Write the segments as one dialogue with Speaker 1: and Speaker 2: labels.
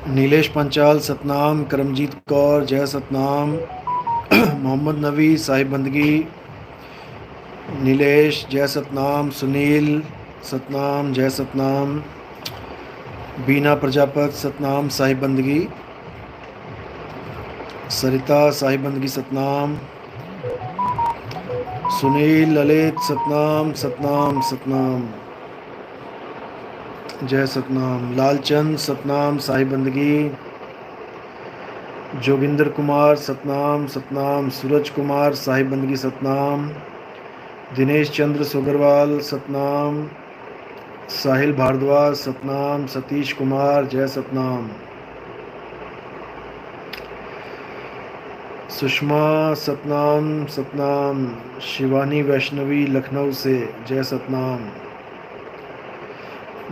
Speaker 1: नीलेश पंचाल सतनाम, करमजीत कौर जय सतनाम, मोहम्मद नबी साहिब बंदगी, नीलेश जय सतनाम, सुनील सतनाम जय सतनाम, बीना प्रजापत सतनाम साहिब बंदगी, सरिता साहिब बंदगी सतनाम, सुनील ललित सतनाम सतनाम सतनाम जय सतनाम, लालचंद सतनाम साहिब बंदगी, जोगिंदर कुमार सतनाम सतनाम, सूरज कुमार साहिब बंदगी सतनाम, दिनेश चंद्र सोगरवाल सतनाम, साहिल भारद्वाज सतनाम, सतीश कुमार जय सतनाम, सुषमा सतनाम सतनाम, शिवानी वैष्णवी लखनऊ से जय सतनाम,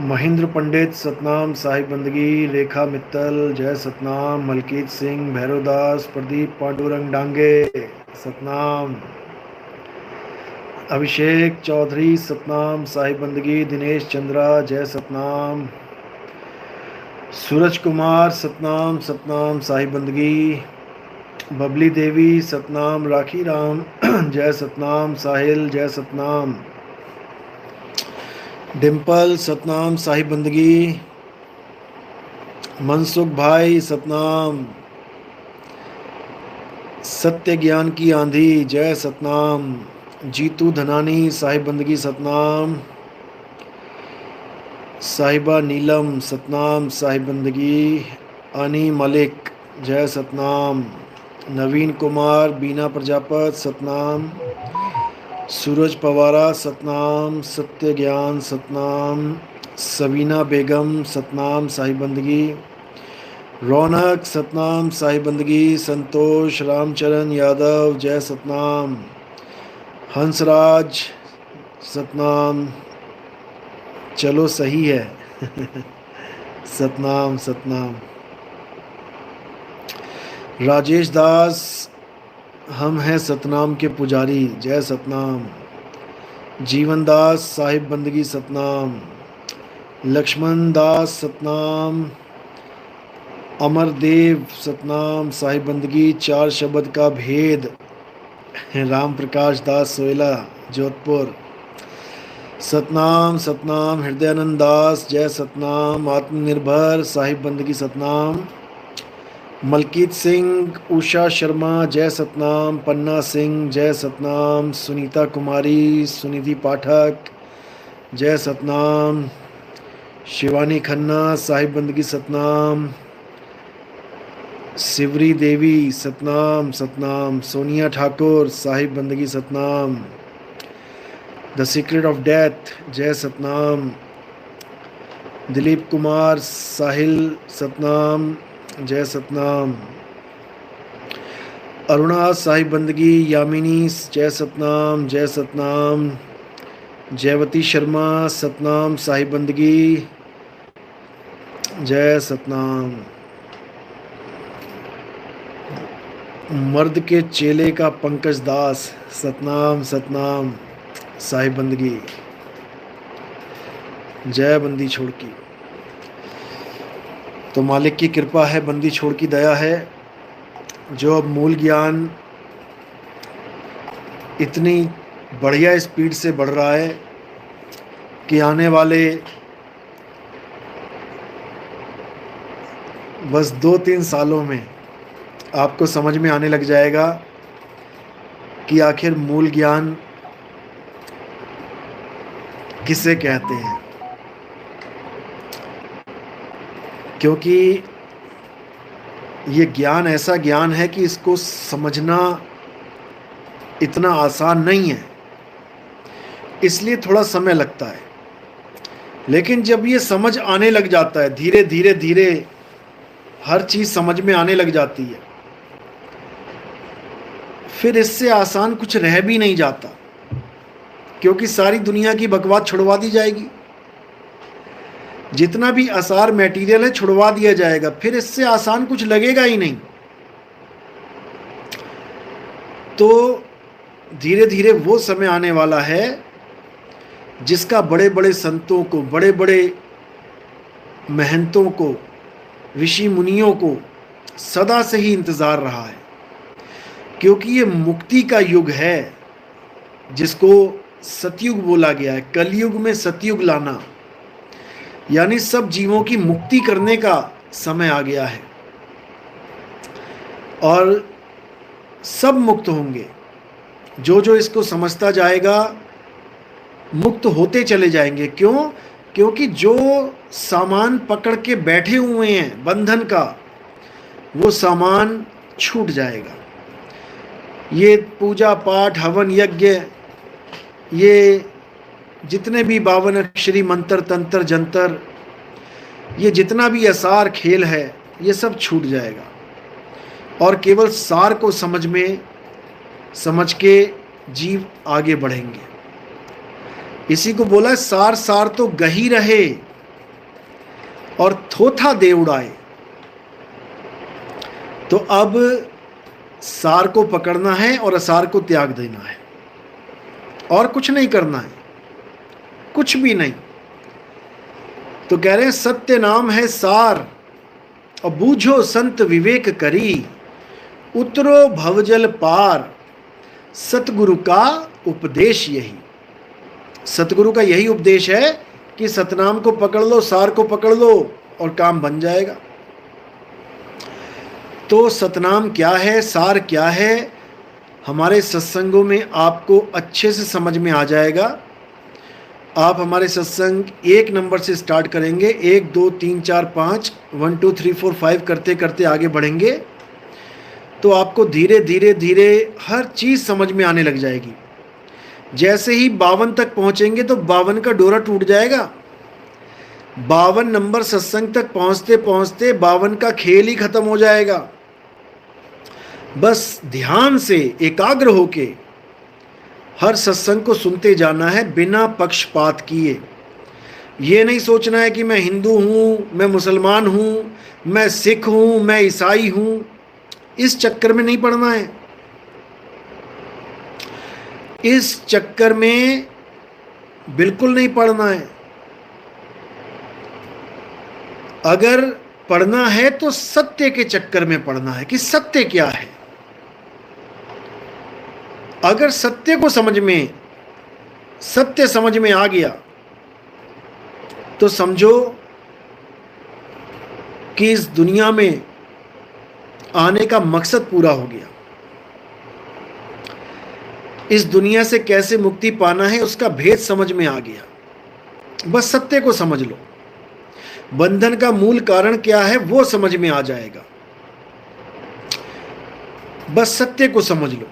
Speaker 1: महेंद्र पंडित सतनाम साहिब बंदगी, रेखा मित्तल जय सतनाम, मलकीत सिंह भैरवदास, प्रदीप पांडुरंग डांगे सतनाम, अभिषेक चौधरी सतनाम साहिब बंदगी, दिनेश चंद्रा जय सतनाम, सूरज कुमार सतनाम सतनाम साहिब बंदगी, बबली देवी सतनाम, राखी राम जय सतनाम, साहिल जय सतनाम, डिम्पल सतनाम साहिब बंदगी, मनसुख भाई सतनाम, सत्य ज्ञान की आंधी जय सतनाम, जीतू धनानी साहिब बंदगी सतनाम, साहिबा नीलम सतनाम साहिब बंदगी, अनी मलिक जय सतनाम, नवीन कुमार बीना प्रजापत सतनाम, सूरज पवारा सतनाम, सत्य ज्ञान सतनाम, सबीना बेगम सतनाम साहिब बंदगी, रौनक सतनाम साहिब बंदगी, संतोष रामचरण यादव जय सतनाम, हंसराज सतनाम, चलो सही है सतनाम सतनाम, राजेश दास हम हैं सतनाम के पुजारी जय सतनाम, जीवन दास साहिब बंदगी सतनाम, लक्ष्मण दास सतनाम, अमरदेव सतनाम साहिब बंदगी, चार शब्द का भेद, राम प्रकाश दास सोयला जोधपुर सतनाम सतनाम, हृदयानंद दास जय सतनाम, आत्मनिर्भर साहिब बंदगी सतनाम, मलकीत सिंह उषा शर्मा जय सतनाम, पन्ना सिंह जय सतनाम, सुनीता कुमारी सुनिधि पाठक जय सतनाम, शिवानी खन्ना साहिब बंदगी सतनाम, सिवरी देवी सतनाम सतनाम, सोनिया ठाकुर साहिब बंदगी Satnam, the secret of death जय सतनाम, दिलीप कुमार साहिल सतनाम जय सतनाम, अरुणा साहिब बंदगी, यामिनी जय सतनाम जय सतनाम, जयवती शर्मा सतनाम साहिब बंदगी जय सतनाम, मर्द के चेले का पंकज दास सतनाम सतनाम साहिब बंदगी, जय बंदी छोड़ की। तो मालिक की कृपा है, बंदी छोड़ की दया है, जो अब मूल ज्ञान इतनी बढ़िया स्पीड से बढ़ रहा है कि आने वाले बस 2-3 सालों में आपको समझ में आने लग जाएगा कि आखिर मूल ज्ञान किसे कहते हैं, क्योंकि ये ज्ञान ऐसा ज्ञान है कि इसको समझना इतना आसान नहीं है, इसलिए थोड़ा समय लगता है। लेकिन जब ये समझ आने लग जाता है, धीरे धीरे धीरे हर चीज़ समझ में आने लग जाती है, फिर इससे आसान कुछ रह भी नहीं जाता, क्योंकि सारी दुनिया की बकवास छुड़वा दी जाएगी, जितना भी आसार मटेरियल है छुड़वा दिया जाएगा, फिर इससे आसान कुछ लगेगा ही नहीं। तो धीरे धीरे वो समय आने वाला है जिसका बड़े बड़े संतों को, बड़े बड़े महंतों को ऋषि मुनियों को सदा से ही इंतजार रहा है, क्योंकि ये मुक्ति का युग है जिसको सतयुग बोला गया है। कलयुग में सतयुग लाना यानी सब जीवों की मुक्ति करने का समय आ गया है और सब मुक्त होंगे। जो जो इसको समझता जाएगा मुक्त होते चले जाएंगे। क्यों? क्योंकि जो सामान पकड़ के बैठे हुए हैं बंधन का, वो सामान छूट जाएगा। ये पूजा पाठ हवन यज्ञ, ये जितने भी 52 अक्षरी मंत्र तंत्र जंतर, ये जितना भी असार खेल है, ये सब छूट जाएगा और केवल सार को समझ के जीव आगे बढ़ेंगे। इसी को बोला सार सार तो गही रहे और थोथा दे उड़ाए। तो अब सार को पकड़ना है और असार को त्याग देना है और कुछ नहीं करना है, कुछ भी नहीं। तो कह रहे हैं सत्य नाम है सार और बूझो संत विवेक करी, उतरो भवजल पार, सतगुरु का उपदेश यही। सतगुरु का यही उपदेश है कि सतनाम को पकड़ लो, सार को पकड़ लो और काम बन जाएगा। तो सतनाम क्या है, सार क्या है, हमारे सत्संगों में आपको अच्छे से समझ में आ जाएगा। आप हमारे सत्संग 1 नंबर से स्टार्ट करेंगे, 1 2 3 4 5 1 2 3 4 5 करते करते आगे बढ़ेंगे तो आपको धीरे धीरे धीरे हर चीज़ समझ में आने लग जाएगी। जैसे ही 52 तक पहुंचेंगे तो 52 का डोरा टूट जाएगा। 52 नंबर सत्संग तक पहुंचते पहुंचते 52 का खेल ही खत्म हो जाएगा। बस ध्यान से एकाग्र होके हर सत्संग को सुनते जाना है बिना पक्षपात किए। ये नहीं सोचना है कि मैं हिंदू हूँ, मैं मुसलमान हूँ, मैं सिख हूँ, मैं ईसाई हूँ। इस चक्कर में नहीं पड़ना है। इस चक्कर में बिल्कुल नहीं पड़ना है। अगर पढ़ना है तो सत्य के चक्कर में पढ़ना है कि सत्य क्या है। अगर सत्य समझ में आ गया तो समझो कि इस दुनिया में आने का मकसद पूरा हो गया। इस दुनिया से कैसे मुक्ति पाना है उसका भेद समझ में आ गया। बस सत्य को समझ लो, बंधन का मूल कारण क्या है वो समझ में आ जाएगा। बस सत्य को समझ लो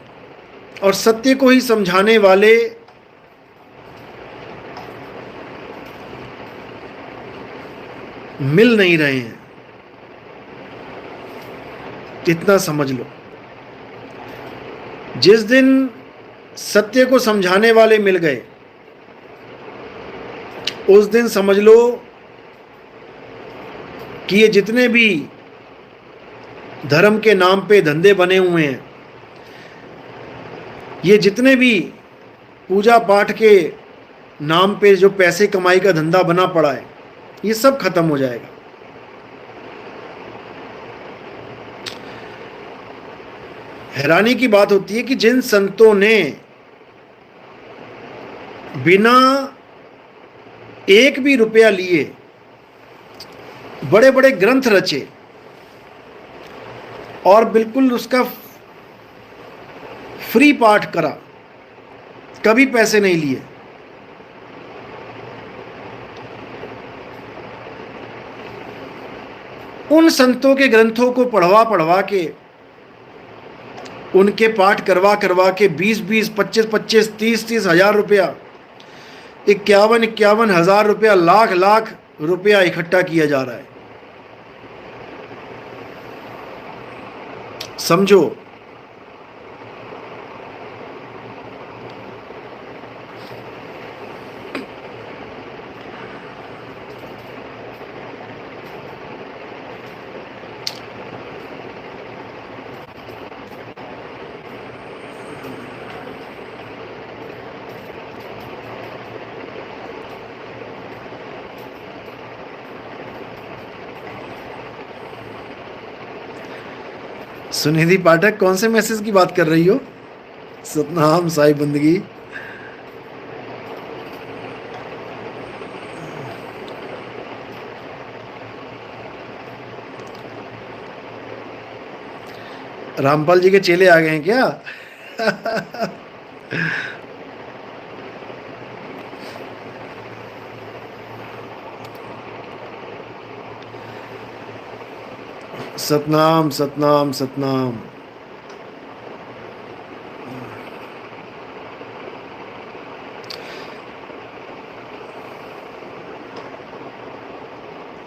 Speaker 1: और सत्य को ही समझाने वाले मिल नहीं रहे हैं, इतना समझ लो। जिस दिन सत्य को समझाने वाले मिल गए उस दिन समझ लो कि ये जितने भी धर्म के नाम पे धंधे बने हुए हैं, ये जितने भी पूजा पाठ के नाम पे जो पैसे कमाई का धंधा बना पड़ा है, ये सब खत्म हो जाएगा। हैरानी की बात होती है कि जिन संतों ने बिना एक भी रुपया लिए बड़े बड़े ग्रंथ रचे और बिल्कुल उसका फ्री पाठ करा, कभी पैसे नहीं लिए, उन संतों के ग्रंथों को पढ़वा के उनके पाठ करवा के 20-20, 25-25, 30-30 हजार रुपया, 51-51 हजार रुपया, लाख रुपया इकट्ठा किया जा रहा है। समझो, सुनिधि पाठक, कौन से मैसेज की बात कर रही हो? सतनाम साई बंदगी। रामपाल जी के चेले आ गए हैं क्या? सतनाम सतनाम सतनाम।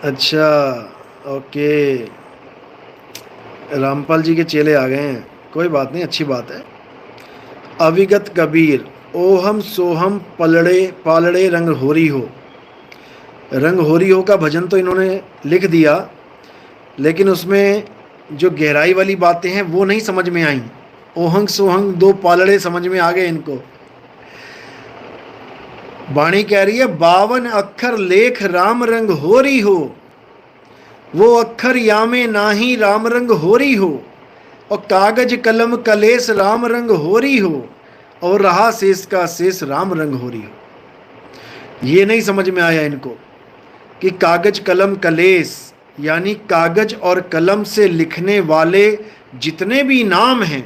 Speaker 1: अच्छा, ओके, रामपाल जी के चेले आ गए हैं, कोई बात नहीं, अच्छी बात है। अविगत कबीर, ओहम सोहम पलड़े पालड़े रंग होरी हो। रंग होरी हो का भजन तो इन्होंने लिख दिया, लेकिन उसमें जो गहराई वाली बातें हैं वो नहीं समझ में आई। ओहंग सोहंग दो पालड़े समझ में आ गए इनको। वाणी कह रही है 52 अक्षर लेख राम रंग होरी हो, वो अक्षर यामे नाही राम रंग होरी हो, और कागज कलम कलेस राम रंग होरी हो, और रहा शेष का शेष राम रंग होरी हो। ये नहीं समझ में आया इनको कि कागज कलम कलेस यानी कागज और कलम से लिखने वाले जितने भी नाम हैं,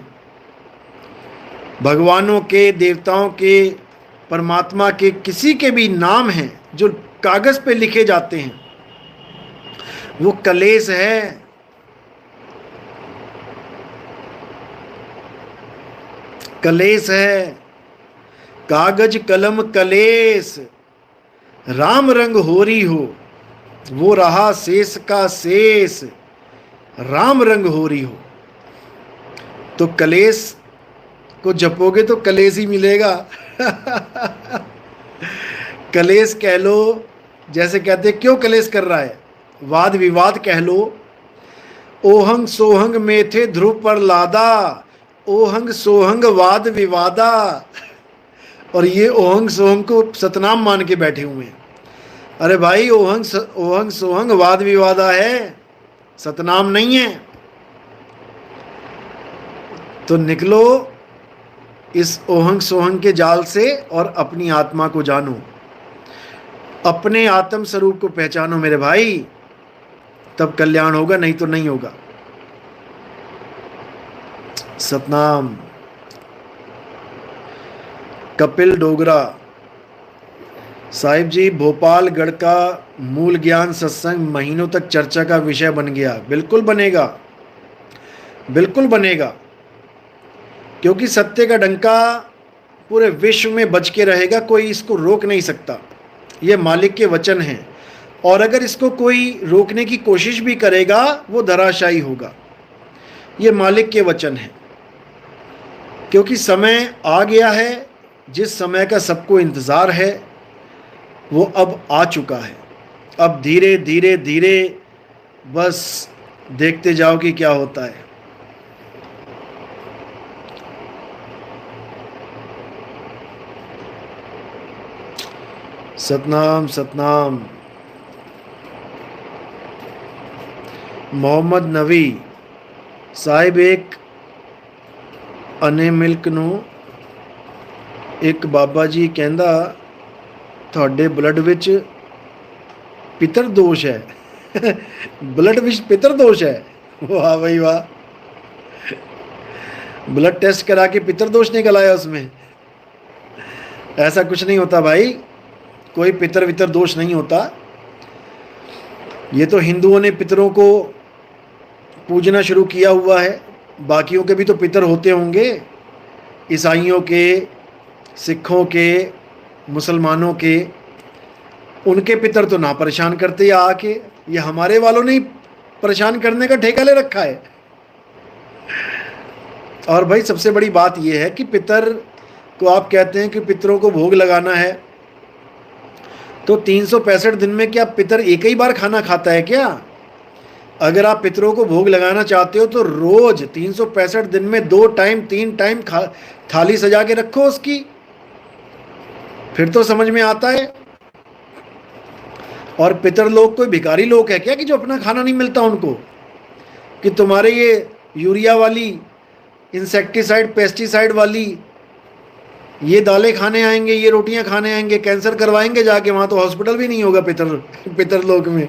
Speaker 1: भगवानों के, देवताओं के, परमात्मा के, किसी के भी नाम हैं जो कागज पे लिखे जाते हैं, वो कलेस है। कलेस है, कागज कलम कलेस राम रंग होरी हो, वो रहा शेष का शेष राम रंग होरी हो। तो कलेस को जपोगे तो कलेस ही मिलेगा। कलेस कह लो, जैसे कहते क्यों कलेस कर रहा है, वाद विवाद कह लो। ओहंग सोहंग में थे ध्रुव पर लादा, ओहंग सोहंग वाद विवादा। और ये ओहंग सोहंग को सतनाम मान के बैठे हुए हैं। अरे भाई, ओहंग सोहंग वाद विवादा है, सतनाम नहीं है। तो निकलो इस ओहंग सोहंग के जाल से और अपनी आत्मा को जानो, अपने आत्म स्वरूप को पहचानो मेरे भाई, तब कल्याण होगा, नहीं तो नहीं होगा। सतनाम। कपिल डोगरा, साहिब जी, भोपाल गढ़ का मूल ज्ञान सत्संग महीनों तक चर्चा का विषय बन गया। बिल्कुल बनेगा, बिल्कुल बनेगा, क्योंकि सत्य का डंका पूरे विश्व में बज के रहेगा, कोई इसको रोक नहीं सकता। ये मालिक के वचन हैं, और अगर इसको कोई रोकने की कोशिश भी करेगा वो धराशायी होगा। ये मालिक के वचन हैं, क्योंकि समय आ गया है, जिस समय का सबको इंतज़ार है वो अब आ चुका है। अब धीरे धीरे धीरे बस देखते जाओ कि क्या होता है। सतनाम सतनाम। मोहम्मद नवी साहिब, एक अने मिल्क नू एक बाबा जी कहंदा ਤੁਹਾਡੇ ब्लड विच पितर दोष है। ब्लड विच पितर दोष है? वाह भाई वाह, ब्लड टेस्ट करा के पितर दोष निकल आया उसमें। ऐसा कुछ नहीं होता भाई, कोई पितर वितर दोष नहीं होता। ये तो हिंदुओं ने पितरों को पूजना शुरू किया हुआ है, बाकियों के भी तो पितर होते होंगे, ईसाइयों के, सिखों के, मुसलमानों के। उनके पितर तो ना परेशान करते या आके, ये हमारे वालों ने परेशान करने का ठेका ले रखा है। और भाई सबसे बड़ी बात यह है कि पितर को आप कहते हैं कि पितरों को भोग लगाना है, तो 365 दिन में क्या पितर एक ही बार खाना खाता है क्या? अगर आप पितरों को भोग लगाना चाहते हो तो रोज 365 दिन में 2 टाइम 3 टाइम थाली सजा के रखो उसकी, फिर तो समझ में आता है। और पितर लोग कोई भिखारी लोग है क्या कि जो अपना खाना नहीं मिलता उनको, कि तुम्हारे ये यूरिया वाली, इंसेक्टिसाइड पेस्टिसाइड वाली, ये दालें खाने आएंगे, ये रोटियां खाने आएंगे, कैंसर करवाएंगे जाके। वहां तो हॉस्पिटल भी नहीं होगा पितरलोक में।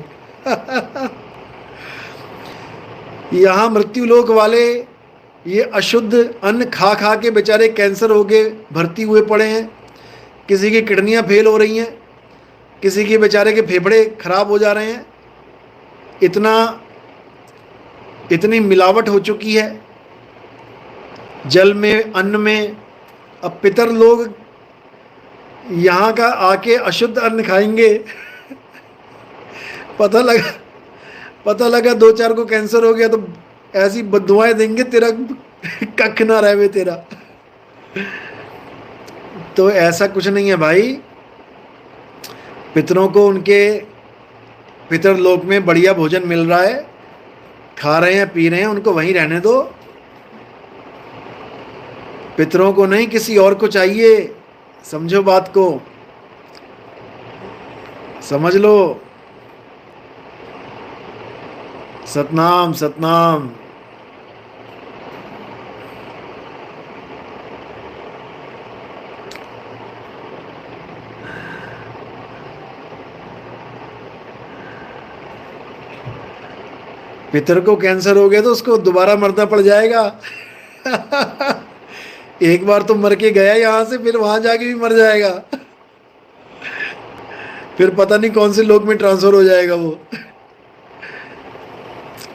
Speaker 1: यहाँ मृत्युलोक वाले ये अशुद्ध अन्न खा खा के बेचारे कैंसर हो गए भर्ती हुए पड़े हैं। किसी की किडनियां फेल हो रही हैं, किसी के बेचारे के फेफड़े खराब हो जा रहे हैं। इतनी मिलावट हो चुकी है जल में, अन्न में। अब पितर लोग यहाँ का आके अशुद्ध अन्न खाएंगे। पता लगा 2-4 को कैंसर हो गया तो ऐसी बद्दुआएं देंगे, तेरा कख ना रहे तेरा। तो ऐसा कुछ नहीं है भाई। पितरों को उनके पितर लोक में बढ़िया भोजन मिल रहा है, खा रहे हैं, पी रहे हैं, उनको वहीं रहने दो। पितरों को नहीं, किसी और को चाहिए। समझो बात को, समझ लो। सतनाम सतनाम। पितर को कैंसर हो गया तो उसको दोबारा मरना पड़ जाएगा। एक बार तो मर के गया यहां से, फिर वहां जाके भी मर जाएगा। फिर पता नहीं कौन से लोक में ट्रांसफर हो जाएगा वो।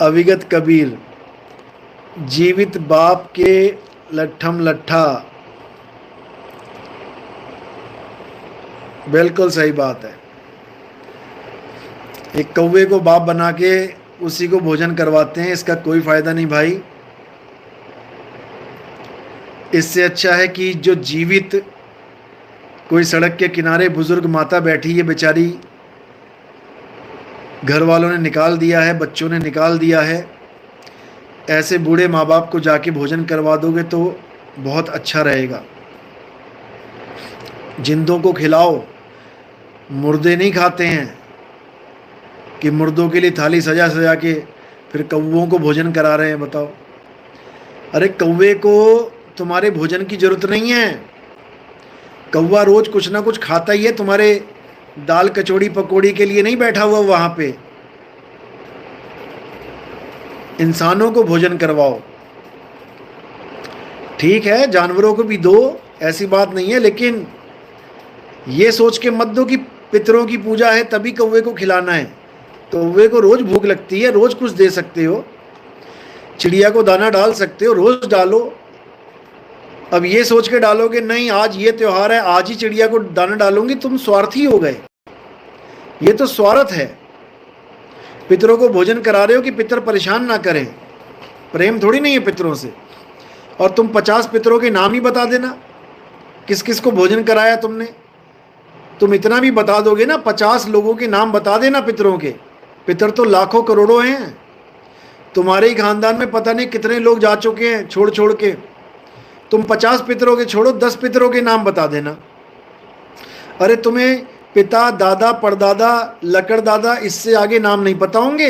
Speaker 1: अविगत कबीर, जीवित बाप के लट्ठम लट्ठा। बिल्कुल सही बात है। एक कौवे को बाप बना के उसी को भोजन करवाते हैं, इसका कोई फायदा नहीं भाई। इससे अच्छा है कि जो जीवित कोई सड़क के किनारे बुजुर्ग माता बैठी है बेचारी, घर वालों ने निकाल दिया है, बच्चों ने निकाल दिया है, ऐसे बूढ़े माँ बाप को जाके भोजन करवा दोगे तो बहुत अच्छा रहेगा। जिंदों को खिलाओ, मुर्दे नहीं खाते हैं कि मुर्दों के लिए थाली सजा सजा के फिर कौवों को भोजन करा रहे हैं। बताओ, अरे कौवे को तुम्हारे भोजन की जरूरत नहीं है। कौवा रोज कुछ ना कुछ खाता ही है, तुम्हारे दाल कचौड़ी पकौड़ी के लिए नहीं बैठा हुआ वहां पे। इंसानों को भोजन करवाओ, ठीक है, जानवरों को भी दो, ऐसी बात नहीं है, लेकिन ये सोच के मत दो कि पितरों की पूजा है तभी कौवे को खिलाना है। कौवे को रोज भूख लगती है, रोज कुछ दे सकते हो। चिड़िया को दाना डाल सकते हो, रोज डालो। अब ये सोच के डालोगे नहीं आज ये त्योहार है, आज ही चिड़िया को दाना डालूंगी, तुम स्वार्थी हो गए। ये तो स्वार्थ है। पितरों को भोजन करा रहे हो कि पितर परेशान ना करें। प्रेम थोड़ी नहीं है पितरों से। और तुम 50 पितरों के नाम ही बता देना, किस किस को भोजन कराया तुमने। तुम इतना भी बता दोगे ना, 50 लोगों के नाम बता देना पितरों के। पितर तो लाखों करोड़ों हैं। तुम्हारे ही खानदान में पता नहीं कितने लोग जा चुके हैं छोड़ छोड़ के। तुम 50 पितरों के छोड़ो, 10 पितरों के नाम बता देना। अरे तुम्हें पिता, दादा, परदादा, लकड़ दादा, इससे आगे नाम नहीं पता होंगे।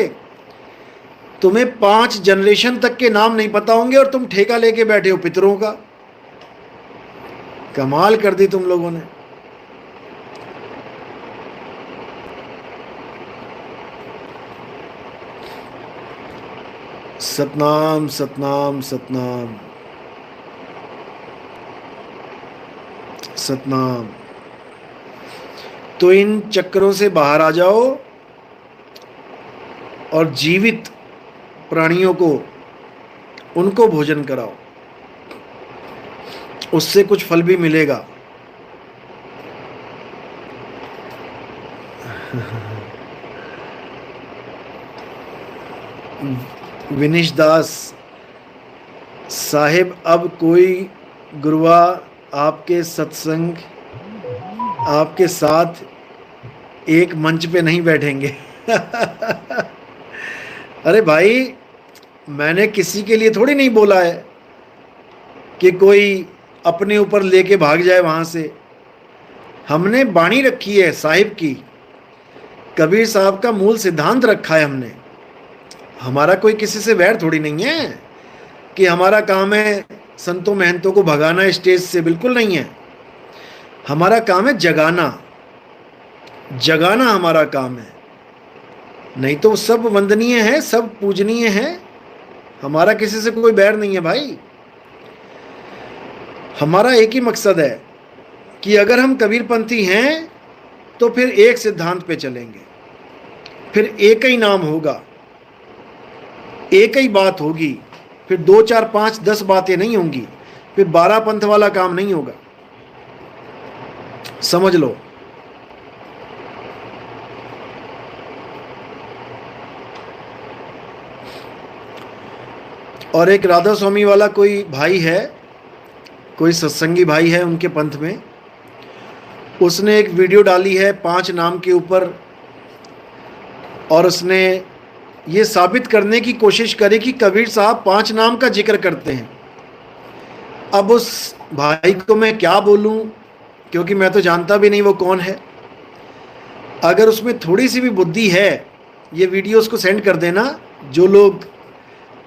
Speaker 1: तुम्हें 5 जनरेशन तक के नाम नहीं पता होंगे और तुम ठेका लेके बैठे हो पितरों का। कमाल कर दी तुम लोगों ने। सतनाम सतनाम सतनाम सतनाम। तो इन चक्रों से बाहर आ जाओ और जीवित प्राणियों को, उनको भोजन कराओ, उससे कुछ फल भी मिलेगा। विनीश दास साहिब, अब कोई गुरुआ आपके सत्संग, आपके साथ एक मंच पे नहीं बैठेंगे। अरे भाई, मैंने किसी के लिए थोड़ी नहीं बोला है कि कोई अपने ऊपर लेके भाग जाए वहां से। हमने बाणी रखी है साहिब की, कबीर साहब का मूल सिद्धांत रखा है हमने। हमारा कोई किसी से वैर थोड़ी नहीं है। कि हमारा काम है संतों महंतों को भगाना स्टेज से, बिल्कुल नहीं है। हमारा काम है जगाना, जगाना हमारा काम है। नहीं तो सब वंदनीय है, सब पूजनीय है, हमारा किसी से कोई बैर नहीं है भाई। हमारा एक ही मकसद है कि अगर हम कबीरपंथी हैं तो फिर एक सिद्धांत पे चलेंगे, फिर एक ही नाम होगा, एक ही बात होगी, फिर 2 4 5 10 बातें नहीं होंगी, फिर 12 पंथ वाला काम नहीं होगा, समझ लो। और एक राधा स्वामी वाला कोई भाई है, कोई सत्संगी भाई है उनके पंथ में, उसने एक वीडियो डाली है 5 नाम के ऊपर, और उसने ये साबित करने की कोशिश करी कि कबीर साहब 5 नाम का जिक्र करते हैं। अब उस भाई को मैं क्या बोलूं, क्योंकि मैं तो जानता भी नहीं वो कौन है। अगर उसमें थोड़ी सी भी बुद्धि है, ये वीडियो उसको सेंड कर देना। जो लोग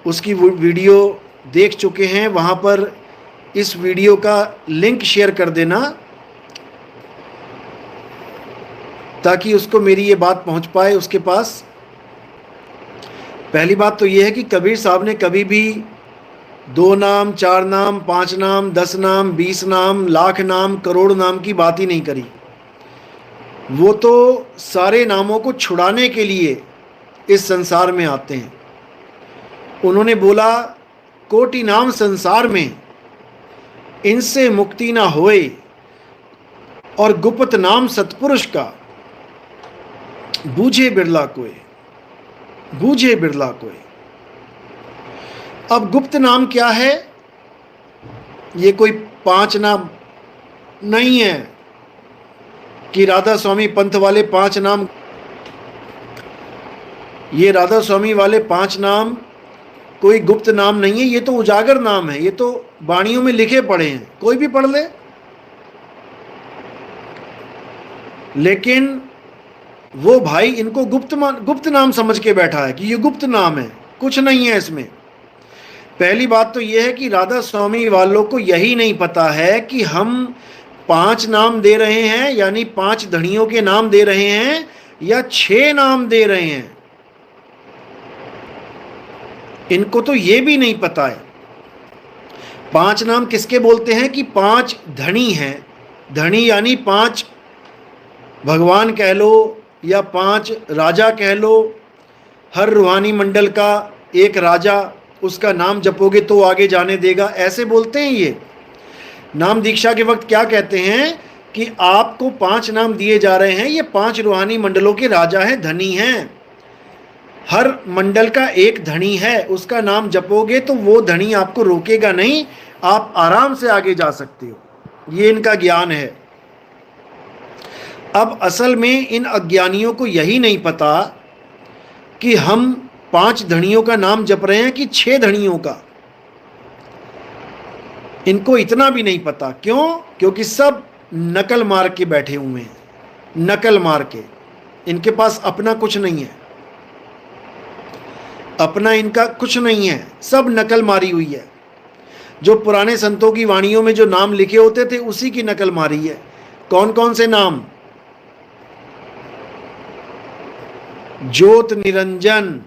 Speaker 1: उसकी वीडियो देख चुके हैं वहाँ पर इस वीडियो का लिंक शेयर कर देना, ताकि उसको मेरी ये बात पहुँच पाए उसके पास। पहली बात तो ये है कि कबीर साहब ने कभी भी 2 नाम, 4 नाम, 5 नाम, 10 नाम, 20 नाम, लाख नाम, करोड़ नाम की बात ही नहीं करी। वो तो सारे नामों को छुड़ाने के लिए इस संसार में आते हैं। उन्होंने बोला, कोटि नाम संसार में इनसे मुक्ति ना होए, और गुप्त नाम सतपुरुष का बूझे बिरला कोई, बूझे बिरला कोई। अब गुप्त नाम क्या है? ये कोई 5 नाम नहीं है कि राधा स्वामी पंथ वाले 5 नाम, ये राधा स्वामी वाले 5 नाम कोई गुप्त नाम नहीं है, ये तो उजागर नाम है, ये तो वाणियों में लिखे पड़े हैं, कोई भी पढ़ ले। लेकिन वो भाई इनको गुप्त नाम समझ के बैठा है कि ये गुप्त नाम है, कुछ नहीं है इसमें। पहली बात तो ये है कि राधा स्वामी वालों को यही नहीं पता है कि हम 5 नाम दे रहे हैं, यानी 5 धनियों के नाम दे रहे हैं, या 6 नाम दे रहे हैं। इनको तो ये भी नहीं पता है। 5 नाम किसके बोलते हैं कि 5 धनी हैं। धनी यानी 5 भगवान कह लो या 5 राजा कह लो। हर रूहानी मंडल का एक राजा, उसका नाम जपोगे तो आगे जाने देगा, ऐसे बोलते हैं। ये नाम दीक्षा के वक्त क्या कहते हैं कि आपको 5 नाम दिए जा रहे हैं, ये 5 रूहानी मंडलों के राजा हैं, धनी हैं। हर मंडल का एक धनी है, उसका नाम जपोगे तो वो धनी आपको रोकेगा नहीं, आप आराम से आगे जा सकते हो। ये इनका ज्ञान है। अब असल में इन अज्ञानियों को यही नहीं पता कि हम 5 धनियों का नाम जप रहे हैं कि 6 धनियों का। इनको इतना भी नहीं पता। क्यों? क्योंकि सब नकल मार के बैठे हुए हैं, नकल मार के। इनके पास अपना कुछ नहीं है, अपना इनका कुछ नहीं है, सब नकल मारी हुई है। जो पुराने संतों की वाणियों में जो नाम लिखे होते थे उसी की नकल मारी है। कौन कौन से नाम? ज्योत निरंजन।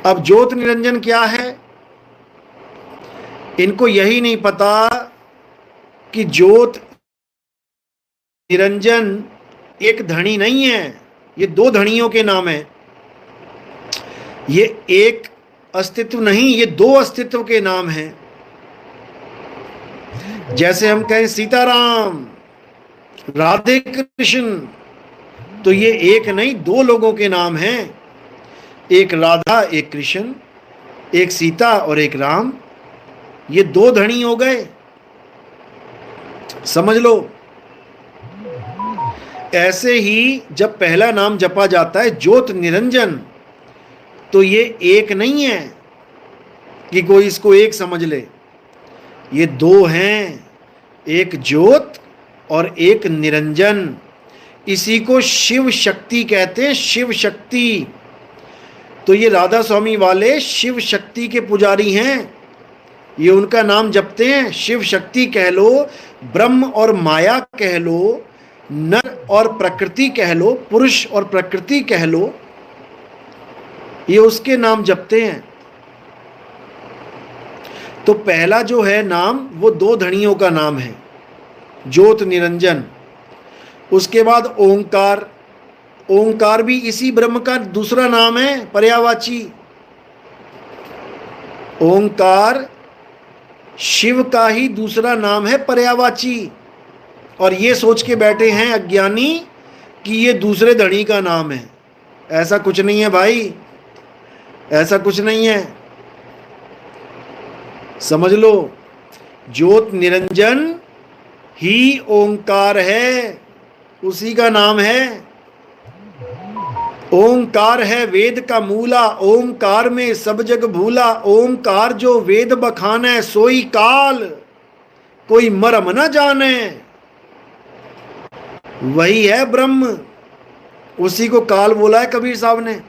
Speaker 1: अब ज्योत निरंजन क्या है? इनको यही नहीं पता कि ज्योत निरंजन एक धनी नहीं है, ये 2 धनियों के नाम है। ये एक अस्तित्व नहीं, ये 2 अस्तित्व के नाम हैं। जैसे हम कहें सीताराम, राधे कृष्ण, तो ये एक नहीं 2 लोगों के नाम हैं। एक राधा, एक कृष्ण, एक सीता और एक राम। ये 2 धनी हो गए, समझ लो। ऐसे ही जब पहला नाम जपा जाता है ज्योत निरंजन, तो ये एक नहीं है कि कोई इसको एक समझ ले। ये 2 हैं, एक ज्योत और एक निरंजन। इसी को शिव शक्ति कहते हैं, शिव शक्ति। तो ये राधा स्वामी वाले शिव शक्ति के पुजारी हैं, ये उनका नाम जपते हैं। शिव शक्ति कह लो, ब्रह्म और माया कह लो, नर और प्रकृति कह लो, पुरुष और प्रकृति कह लो, ये उसके नाम जपते हैं। तो पहला जो है नाम वो दो धड़ियों का नाम है, ज्योत निरंजन। उसके बाद ओंकार, ओंकार भी इसी ब्रह्म का दूसरा नाम है, पर्यायवाची। ओंकार शिव का ही दूसरा नाम है, पर्यायवाची। और ये सोच के बैठे हैं अज्ञानी कि ये दूसरे धड़ी का नाम है। ऐसा कुछ नहीं है भाई, ऐसा कुछ नहीं है, समझ लो। ज्योत निरंजन ही ओंकार है, उसी का नाम है। ओंकार है वेद का मूला, ओंकार में सब जग भूला। ओंकार जो वेद बखाने, सोई काल कोई मरम न जाने। वही है ब्रह्म, उसी को काल बोला है कबीर साहब ने।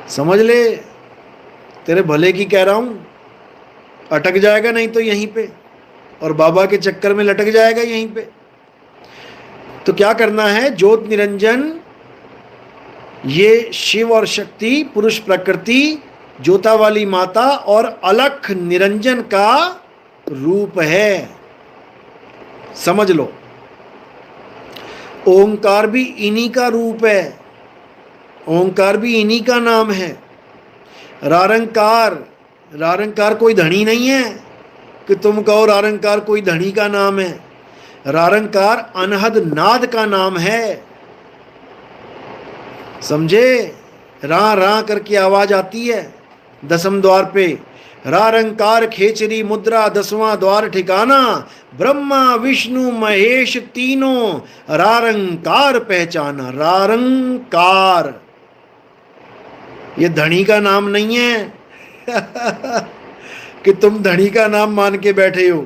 Speaker 1: समझ ले, तेरे भले की कह रहा हूं, अटक जाएगा नहीं तो यहीं पे, और बाबा के चक्कर में लटक जाएगा यहीं पे। तो क्या करना है, ज्योत निरंजन ये शिव और शक्ति, पुरुष प्रकृति, ज्योता वाली माता और अलख निरंजन का रूप है, समझ लो। ओंकार भी इन्हीं का रूप है, ओंकार भी इन्हीं का नाम है। रारंकार, रारंकार कोई धनी नहीं है कि तुम कहो रारंकार कोई धनी का नाम है। रारंकार अनहद नाद का नाम है, समझे। रा रा करके आवाज आती है 10वें द्वार पे। रारंकार खेचरी मुद्रा 10वां द्वार ठिकाना, ब्रह्मा विष्णु महेश तीनों रारंकार पहचाना। रारंकार ये धनी का नाम नहीं है कि तुम धनी का नाम मान के बैठे हो।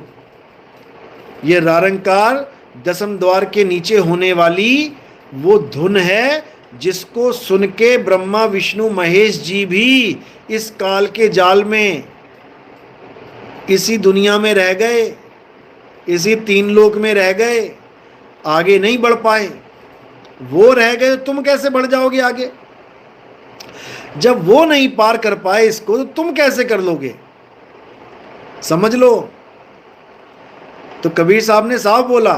Speaker 1: ये रारंकार 10वें द्वार के नीचे होने वाली वो धुन है जिसको सुन के ब्रह्मा विष्णु महेश जी भी इस काल के जाल में, इसी दुनिया में रह गए, इसी 3 लोक में रह गए, आगे नहीं बढ़ पाए। वो रह गए तो तुम कैसे बढ़ जाओगे आगे? जब वो नहीं पार कर पाए इसको, तो तुम कैसे कर लोगे? समझ लो। तो कबीर साहब ने साफ बोला,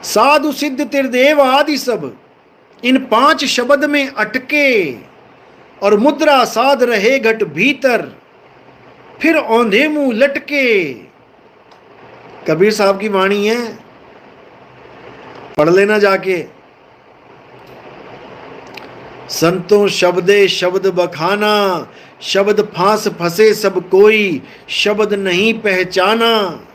Speaker 1: साधु सिद्ध त्रिदेव आदि सब इन 5 शब्द में अटके, और मुद्रा साध रहे घट भीतर, फिर औंधे मुंह लटके। कबीर साहब की वाणी है, पढ़ लेना जाके। संतों शब्दे शब्द बखाना, शब्द फांस फंसे सब कोई, शब्द नहीं पहचाना।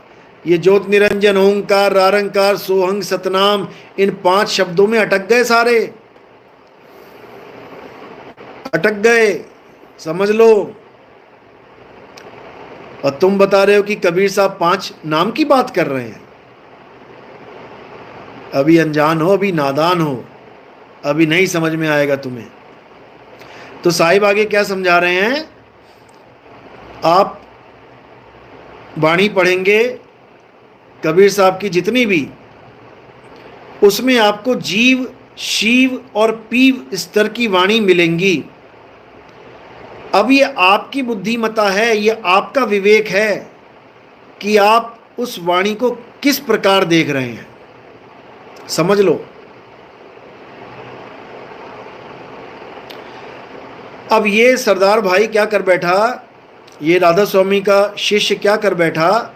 Speaker 1: ये ज्योत निरंजन, ओंकार, रारंकार, सोहंग, सतनाम, इन 5 शब्दों में अटक गए सारे, अटक गए, समझ लो। और तुम बता रहे हो कि कबीर साहब 5 नाम की बात कर रहे हैं। अभी अनजान हो, अभी नादान हो, अभी नहीं समझ में आएगा तुम्हें। तो साहिब आगे क्या समझा रहे हैं, आप वाणी पढ़ेंगे कबीर साहब की जितनी भी, उसमें आपको जीव, शिव और पीव स्तर की वाणी मिलेंगी। अब ये आपकी बुद्धिमता है, ये आपका विवेक है कि आप उस वाणी को किस प्रकार देख रहे हैं, समझ लो। अब ये सरदार भाई क्या कर बैठा, ये राधा स्वामी का शिष्य क्या कर बैठा,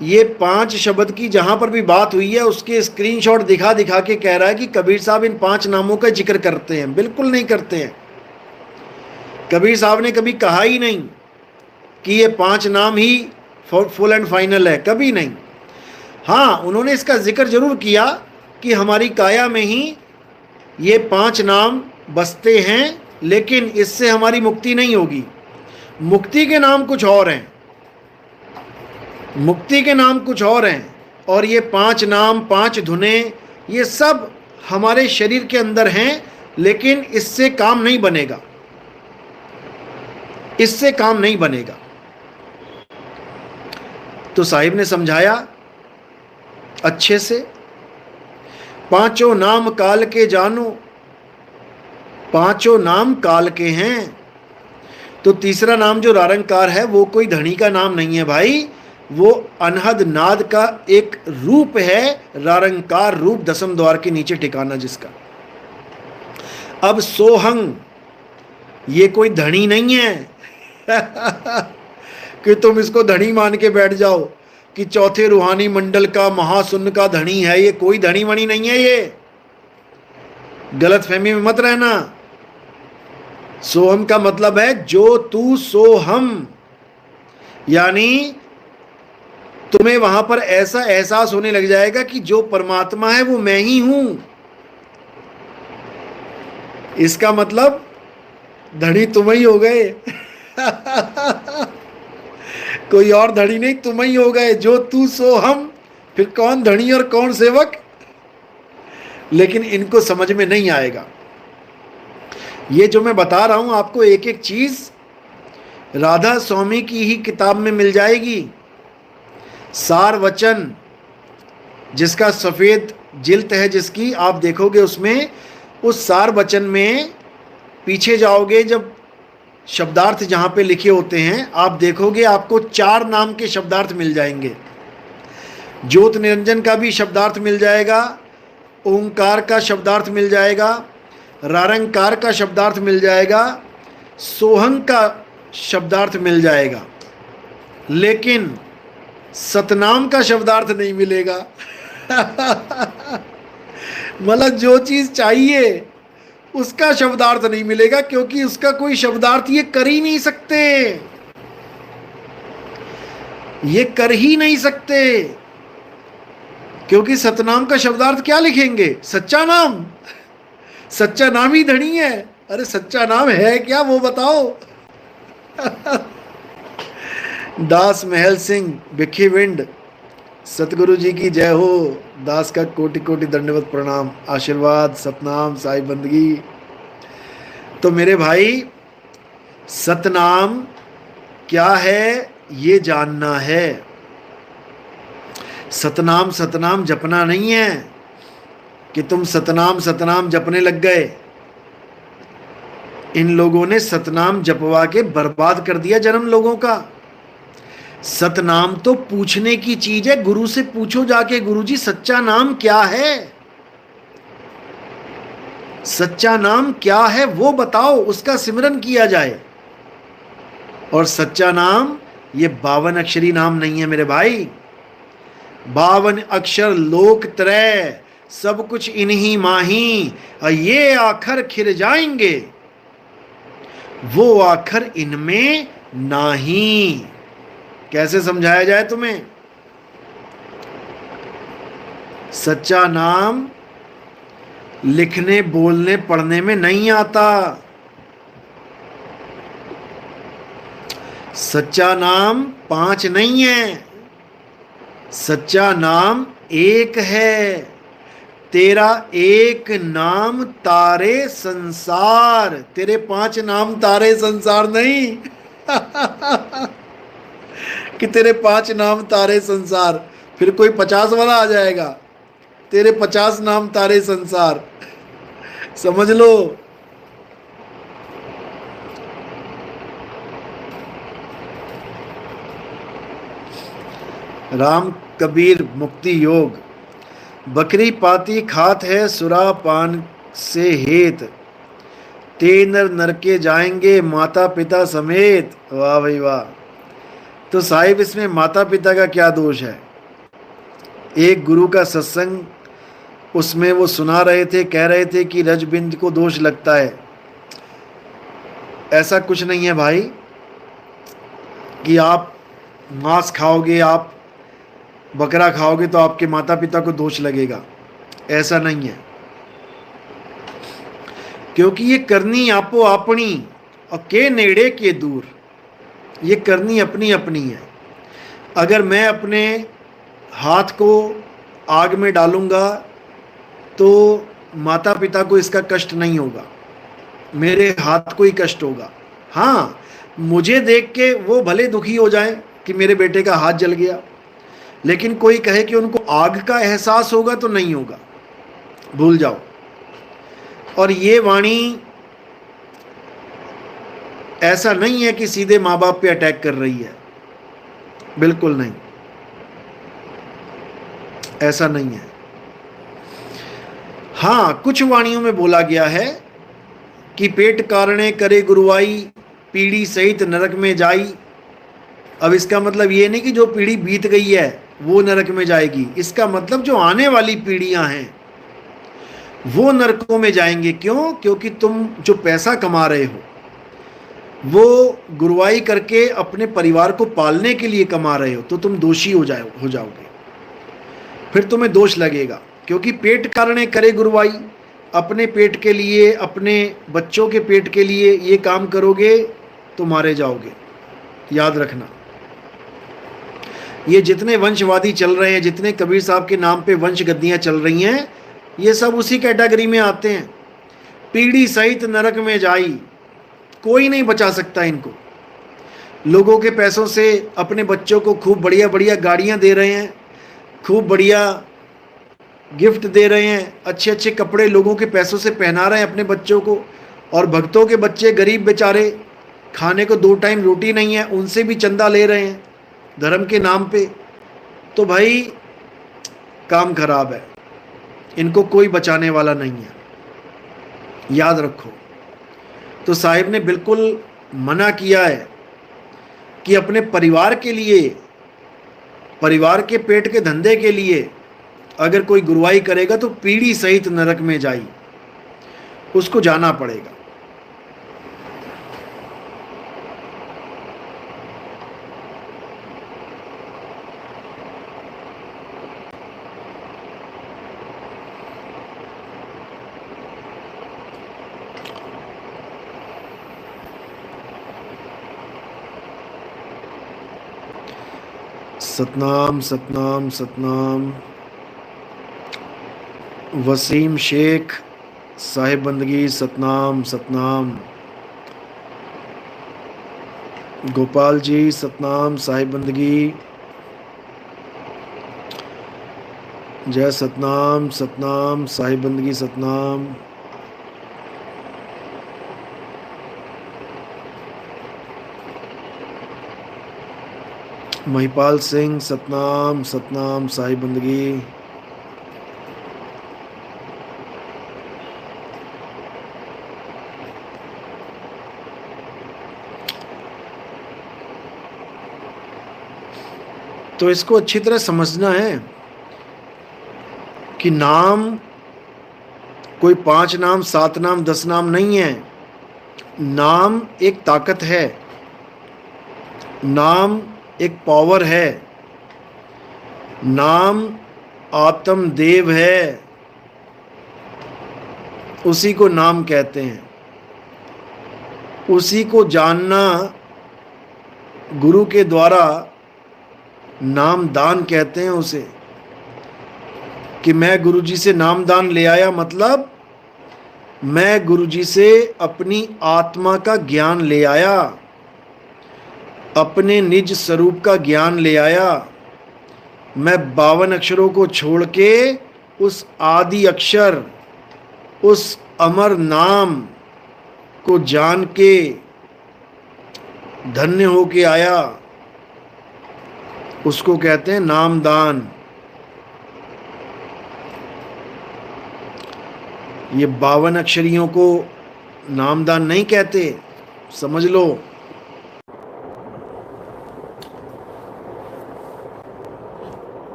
Speaker 1: ये 5 शब्द की जहां पर भी बात हुई है उसके स्क्रीनशॉट दिखा दिखा के कह रहा है कि कबीर साहब इन 5 नामों का जिक्र करते हैं। बिल्कुल नहीं करते हैं। कबीर साहब ने कभी कहा ही नहीं कि ये 5 नाम ही फुल एंड फाइनल है, कभी नहीं। हाँ, उन्होंने इसका जिक्र जरूर किया कि हमारी काया में ही ये 5 नाम बसते हैं, लेकिन इससे हमारी मुक्ति नहीं होगी। मुक्ति के नाम कुछ और हैं, मुक्ति के नाम कुछ और हैं। और ये 5 नाम, 5 धुनें, ये सब हमारे शरीर के अंदर हैं, लेकिन इससे काम नहीं बनेगा, इससे काम नहीं बनेगा। तो साहिब ने समझाया अच्छे से, पांचों नाम काल के जानो, पांचों नाम काल के हैं। तो तीसरा नाम जो रारंकार है वो कोई धनी का नाम नहीं है भाई, वो अनहद नाद का एक रूप है, रारंकार रूप, दसम द्वार के नीचे ठिकाना जिसका। अब सोहंग ये कोई धनी नहीं है कि तुम इसको धनी मान के बैठ जाओ कि चौथे रूहानी मंडल का महाशून्य का धनी है। ये कोई धनी वनी नहीं है, ये गलत फहमी में मत रहना। सोहम का मतलब है जो तू सोहम, यानी तुम्हें वहां पर ऐसा एहसास होने लग जाएगा कि जो परमात्मा है वो मैं ही हूं। इसका मतलब धनी तुम ही हो गए कोई और धनी नहीं, तुम ही हो गए। जो तू सो हम, फिर कौन धनी और कौन सेवक, लेकिन इनको समझ में नहीं आएगा। ये जो मैं बता रहा हूं आपको, एक एक चीज राधा स्वामी की ही किताब में मिल जाएगी। सार वचन जिसका सफेद जिल्द है, जिसकी आप देखोगे उसमें, उस सार वचन में पीछे जाओगे, जब शब्दार्थ जहां पे लिखे होते हैं आप देखोगे, आपको 4 नाम के शब्दार्थ मिल जाएंगे। ज्योत निरंजन का भी शब्दार्थ मिल जाएगा, ओंकार का शब्दार्थ मिल जाएगा, रारंकार का शब्दार्थ मिल जाएगा, सोहंग का शब्दार्थ मिल जाएगा, लेकिन सतनाम का शब्दार्थ नहीं मिलेगा मतलब जो चीज चाहिए उसका शब्दार्थ नहीं मिलेगा, क्योंकि उसका कोई शब्दार्थ ये कर ही नहीं सकते, ये कर ही नहीं सकते। क्योंकि सतनाम का शब्दार्थ क्या लिखेंगे? सच्चा नाम। सच्चा नाम ही धनी है। अरे सच्चा नाम है क्या वो बताओ दास महल सिंह भिखीविंड, सतगुरु जी की जय हो। दास का कोटि कोटि दंडवत प्रणाम, आशीर्वाद, सतनाम, साई बंदगी। तो मेरे भाई, सतनाम क्या है ये जानना है। सतनाम सतनाम जपना नहीं है कि तुम सतनाम सतनाम जपने लग गए। इन लोगों ने सतनाम जपवा के बर्बाद कर दिया जन्म लोगों का। सतनाम तो पूछने की चीज है, गुरु से पूछो जाके, गुरु जी सच्चा नाम क्या है, सच्चा नाम क्या है वो बताओ, उसका सिमरन किया जाए। और सच्चा नाम ये 52 अक्षरी नाम नहीं है मेरे भाई। 52 अक्षर लोक त्रय, सब कुछ इन्हीं माही, और ये आखर खिर जाएंगे, वो आखर इनमें नाही। कैसे समझाया जाए तुम्हें? सच्चा नाम लिखने बोलने पढ़ने में नहीं आता। सच्चा नाम 5 नहीं है, सच्चा नाम एक है। तेरा एक नाम तारे संसार, तेरे 5 नाम तारे संसार नहीं कि तेरे 5 नाम तारे संसार, फिर कोई 50 वाला आ जाएगा, तेरे 50 नाम तारे संसार, समझ लो। राम कबीर मुक्ति योग, बकरी पाती खात है सुरा पान से हेत, ते नर नरके जाएंगे माता पिता समेत। वाह भाई वाह। तो साहिब इसमें माता पिता का क्या दोष है? एक गुरु का सत्संग, उसमें वो सुना रहे थे, कह रहे थे कि रजबिंद को दोष लगता है। ऐसा कुछ नहीं है भाई कि आप मांस खाओगे, आप बकरा खाओगे तो आपके माता पिता को दोष लगेगा, ऐसा नहीं है। क्योंकि ये करनी आपो अपनी और के नेड़े के दूर, ये करनी अपनी अपनी है। अगर मैं अपने हाथ को आग में डालूंगा तो माता पिता को इसका कष्ट नहीं होगा, मेरे हाथ को ही कष्ट होगा। हाँ, मुझे देख के वो भले दुखी हो जाए कि मेरे बेटे का हाथ जल गया, लेकिन कोई कहे कि उनको आग का एहसास होगा तो नहीं होगा, भूल जाओ। और ये वाणी ऐसा नहीं है कि सीधे माँ बाप पे अटैक कर रही है, बिल्कुल नहीं, ऐसा नहीं है। हाँ, कुछ वाणियों में बोला गया है कि पेट कारणे करे गुरुआई, पीढ़ी सहित नरक में जाई। अब इसका मतलब ये नहीं कि जो पीढ़ी बीत गई है वो नरक में जाएगी, इसका मतलब जो आने वाली पीढ़ियां हैं वो नरकों में जाएंगे। क्यों? क्योंकि तुम जो पैसा कमा रहे हो वो गुरुआई करके अपने परिवार को पालने के लिए कमा रहे हो, तो तुम दोषी हो जाओगे, फिर तुम्हें दोष लगेगा। क्योंकि पेट कारणे करे गुरुआई, अपने पेट के लिए, अपने बच्चों के पेट के लिए ये काम करोगे तो मारे जाओगे, याद रखना। ये जितने वंशवादी चल रहे हैं, जितने कबीर साहब के नाम पे वंश गद्दियां चल रही हैं, ये सब उसी कैटेगरी में आते हैं। पीढ़ी सहित नरक में जाई, कोई नहीं बचा सकता इनको। लोगों के पैसों से अपने बच्चों को खूब बढ़िया बढ़िया गाड़ियां दे रहे हैं, खूब बढ़िया गिफ्ट दे रहे हैं, अच्छे अच्छे कपड़े लोगों के पैसों से पहना रहे हैं अपने बच्चों को, और भक्तों के बच्चे गरीब बेचारे, खाने को 2 टाइम रोटी नहीं है, उनसे भी चंदा ले रहे हैं धर्म के नाम पे। तो भाई काम खराब है, इनको कोई बचाने वाला नहीं है, याद रखो। तो साहिब ने बिल्कुल मना किया है कि अपने परिवार के लिए, परिवार के पेट के धंधे के लिए अगर कोई गुरुवाई करेगा तो पीढ़ी सहित नरक में जाई, उसको जाना पड़ेगा। सतनाम सतनाम सतनाम। वसीम शेख साहिब बंदगी सतनाम सतनाम। गोपाल जी सतनाम साहिब बंदगी, जय सतनाम सतनाम साहिब बंदगी सतनाम। महिपाल सिंह सतनाम सतनाम साहिब बंदगी। तो इसको अच्छी तरह समझना है कि नाम कोई 5 नाम, 7 नाम, 10 नाम नहीं है। नाम एक ताकत है, नाम एक पावर है, नाम आत्म देव है, उसी को नाम कहते हैं। उसी को जानना गुरु के द्वारा नाम दान कहते हैं उसे। कि मैं गुरुजी से नाम दान ले आया, मतलब मैं गुरुजी से अपनी आत्मा का ज्ञान ले आया, अपने निज स्वरूप का ज्ञान ले आया। मैं 52 अक्षरों को छोड़ के उस आदि अक्षर, उस अमर नाम को जान के धन्य होके आया, उसको कहते हैं नामदान। ये 52 अक्षरियों को नामदान नहीं कहते, समझ लो।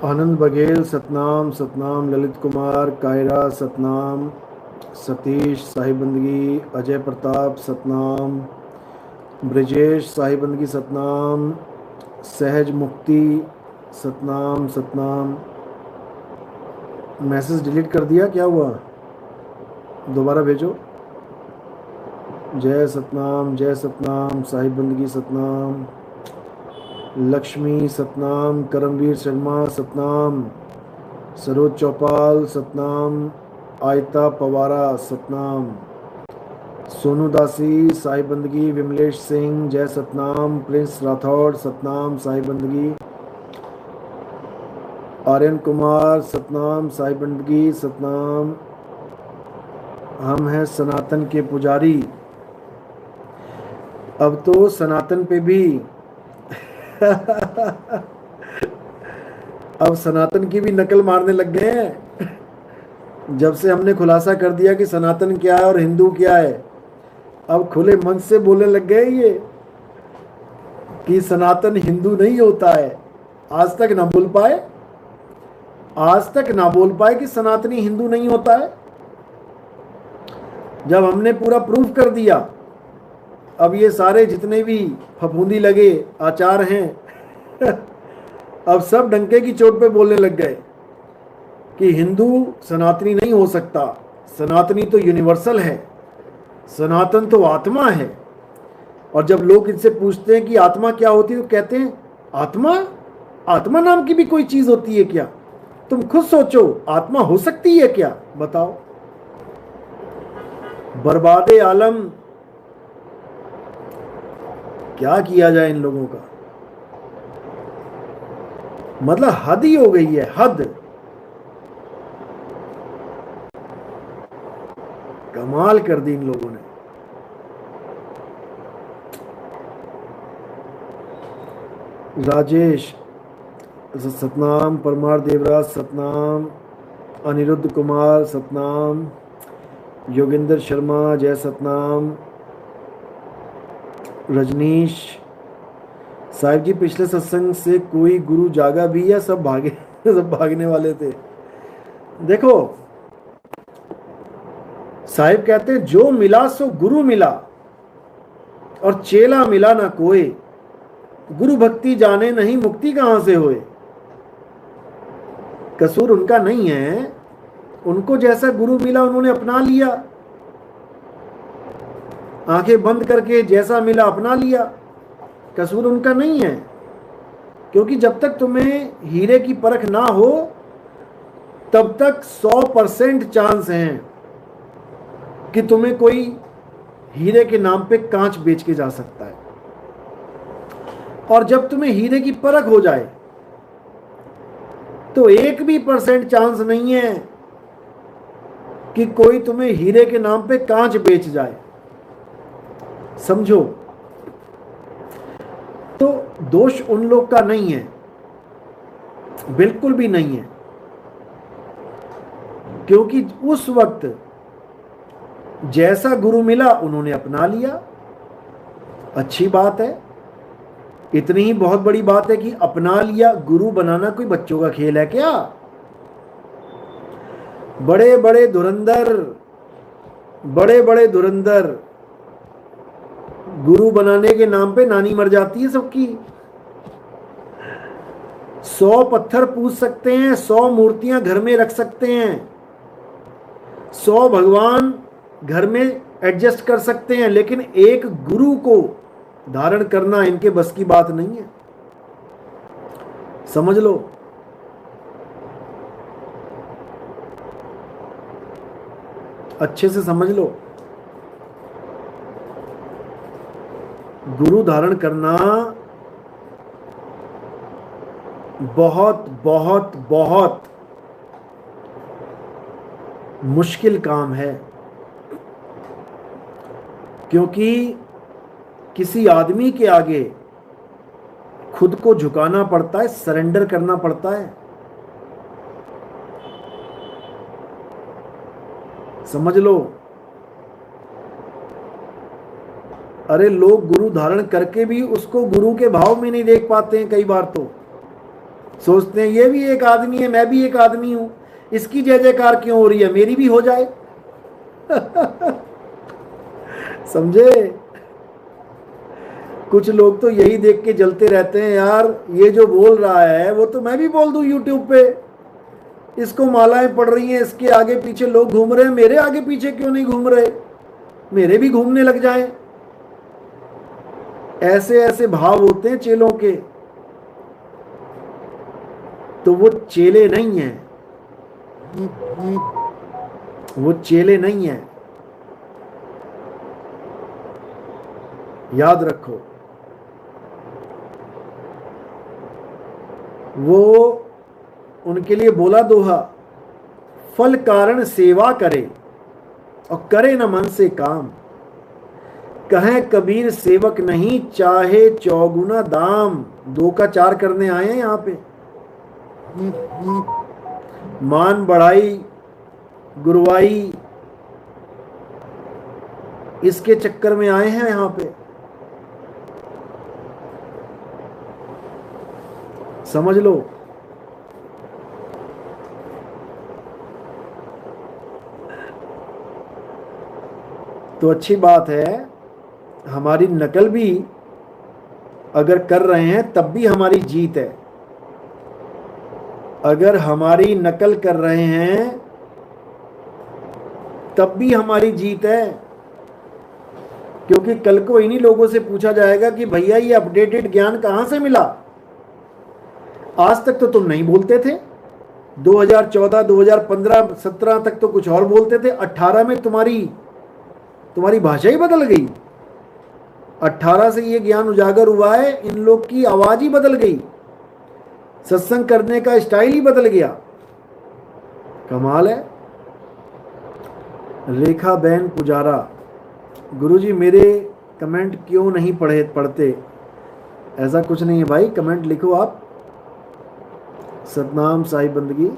Speaker 1: आनंद बघेल सतनाम सतनाम। ललित कुमार कायरा सतनाम। सतीश साहिब बंदगी। अजय प्रताप सतनाम। ब्रजेश साहिब बंदगी सतनाम। सहज मुक्ति सतनाम सतनाम। मैसेज डिलीट कर दिया, क्या हुआ? दोबारा भेजो। जय सतनाम, जय सतनाम, साहिब बंदगी सतनाम, लक्ष्मी सतनाम, करमवीर शर्मा सतनाम, सरोज चौपाल सतनाम, आयता पवारा सतनाम, सोनू दासी साहिब बंदगी, विमलेश सिंह जय सतनाम, प्रिंस राठौड़ सतनाम साहिब बंदगी, आर्यन कुमार सतनाम साहिब बंदगी सतनाम। हम हैं सनातन के पुजारी। अब तो सनातन पे भी अब सनातन की भी नकल मारने लग गए हैं। जब से हमने खुलासा कर दिया कि सनातन क्या है और हिंदू क्या है, अब खुले मन से बोलने लग गए ये कि सनातन हिंदू नहीं होता है। आज तक ना बोल पाए, आज तक ना बोल पाए कि सनातनी हिंदू नहीं होता है। जब हमने पूरा प्रूफ कर दिया, अब ये सारे जितने भी फफूंदी लगे आचार हैं अब सब डंके की चोट पे बोलने लग गए कि हिंदू सनातनी नहीं हो सकता, सनातनी तो यूनिवर्सल है, सनातन तो आत्मा है। और जब लोग इनसे पूछते हैं कि आत्मा क्या होती है, तो कहते हैं आत्मा, आत्मा नाम की भी कोई चीज होती है क्या? तुम खुद सोचो, आत्मा हो सकती है क्या? बताओ। बर्बादे आलम, क्या किया जाए इन लोगों का? मतलब हद ही हो गई है, हद। कमाल कर दी इन लोगों ने। राजेश सतनाम, परमार देवराज सतनाम, अनिरुद्ध कुमार सतनाम, योगेंद्र शर्मा जय सतनाम, रजनीश साहिब जी पिछले सत्संग से कोई गुरु जागा भी है? सब भागे सब भागने वाले थे। देखो साहिब कहते हैं जो मिला सो गुरु मिला और चेला मिला ना कोई, गुरु भक्ति जाने नहीं मुक्ति कहां से होए। कसूर उनका नहीं है, उनको जैसा गुरु मिला उन्होंने अपना लिया, आंखें बंद करके जैसा मिला अपना लिया। कसूर उनका नहीं है, क्योंकि जब तक तुम्हें हीरे की परख ना हो तब तक 100% चांस है कि तुम्हें कोई हीरे के नाम पे कांच बेच के जा सकता है। और जब तुम्हें हीरे की परख हो जाए तो 1% चांस नहीं है कि कोई तुम्हें हीरे के नाम पे कांच बेच जाए। समझो, तो दोष उन लोग का नहीं है, बिल्कुल भी नहीं है, क्योंकि उस वक्त जैसा गुरु मिला उन्होंने अपना लिया। अच्छी बात है, इतनी ही बहुत बड़ी बात है कि अपना लिया। गुरु बनाना कोई बच्चों का खेल है क्या? बड़े बड़े धुरंधर, बड़े बड़े धुरंधर गुरु बनाने के नाम पे नानी मर जाती है सबकी। 100 पत्थर पूज सकते हैं, 100 मूर्तियां घर में रख सकते हैं, 100 भगवान घर में एडजस्ट कर सकते हैं, लेकिन एक गुरु को धारण करना इनके बस की बात नहीं है। समझ लो। अच्छे से समझ लो। गुरु धारण करना बहुत बहुत बहुत मुश्किल काम है, क्योंकि किसी आदमी के आगे खुद को झुकाना पड़ता है, सरेंडर करना पड़ता है। समझ लो। अरे लोग गुरु धारण करके भी उसको गुरु के भाव में नहीं देख पाते हैं। कई बार तो सोचते हैं ये भी एक आदमी है, मैं भी एक आदमी हूं, इसकी जय जयकार क्यों हो रही है, मेरी भी हो जाए समझे? कुछ लोग तो यही देख के जलते रहते हैं, यार ये जो बोल रहा है वो तो मैं भी बोल दूं यूट्यूब पे, इसको मालाएं पड़ रही हैं, इसके आगे पीछे लोग घूम रहे हैं, मेरे आगे पीछे क्यों नहीं घूम रहे, मेरे भी घूमने लग जाएं। ऐसे ऐसे भाव होते हैं चेलों के। तो वो चेले नहीं हैं, वो चेले नहीं हैं, याद रखो। वो उनके लिए बोला दोहा, फल कारण सेवा करे और करे न मन से काम, कहें कबीर सेवक नहीं चाहे चौगुना दाम। 2 का 4 करने आए हैं यहां पे। मान बढ़ाई, गुरुवाई, इसके चक्कर में आए हैं यहां पे। समझ लो। तो अच्छी बात है, हमारी नकल भी अगर कर रहे हैं तब भी हमारी जीत है। अगर हमारी नकल कर रहे हैं तब भी हमारी जीत है, क्योंकि कल को इन्हीं लोगों से पूछा जाएगा कि भैया ये अपडेटेड ज्ञान कहां से मिला, आज तक तो तुम नहीं बोलते थे, 2014 2015 17 तक तो कुछ और बोलते थे, 18 में तुम्हारी भाषा ही बदल गई। 18 से ये ज्ञान उजागर हुआ है, इन लोग की आवाज ही बदल गई, सत्संग करने का स्टाइल ही बदल गया। कमाल है। रेखा बहन पुजारा, गुरुजी मेरे कमेंट क्यों नहीं पढ़ते? ऐसा कुछ नहीं है भाई, कमेंट लिखो आप। सतनाम साहिब बंदगी।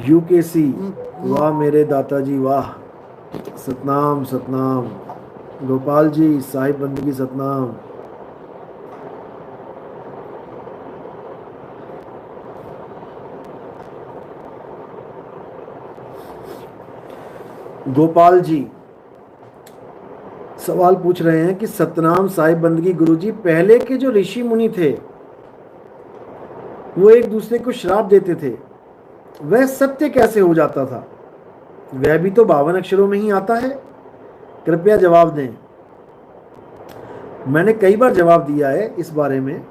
Speaker 1: यूकेसी, वाह मेरे दाताजी वाह। सतनाम सतनाम। गोपाल जी साहिब बंदगी सतनाम। गोपाल जी सवाल पूछ रहे हैं कि सतनाम साहिब बंदगी गुरुजी, पहले के जो ऋषि मुनि थे वो एक दूसरे को श्राप देते थे, वह सत्य कैसे हो जाता था? वह भी तो 52 अक्षरों में ही आता है, कृपया जवाब दें। मैंने कई बार जवाब दिया है इस बारे में।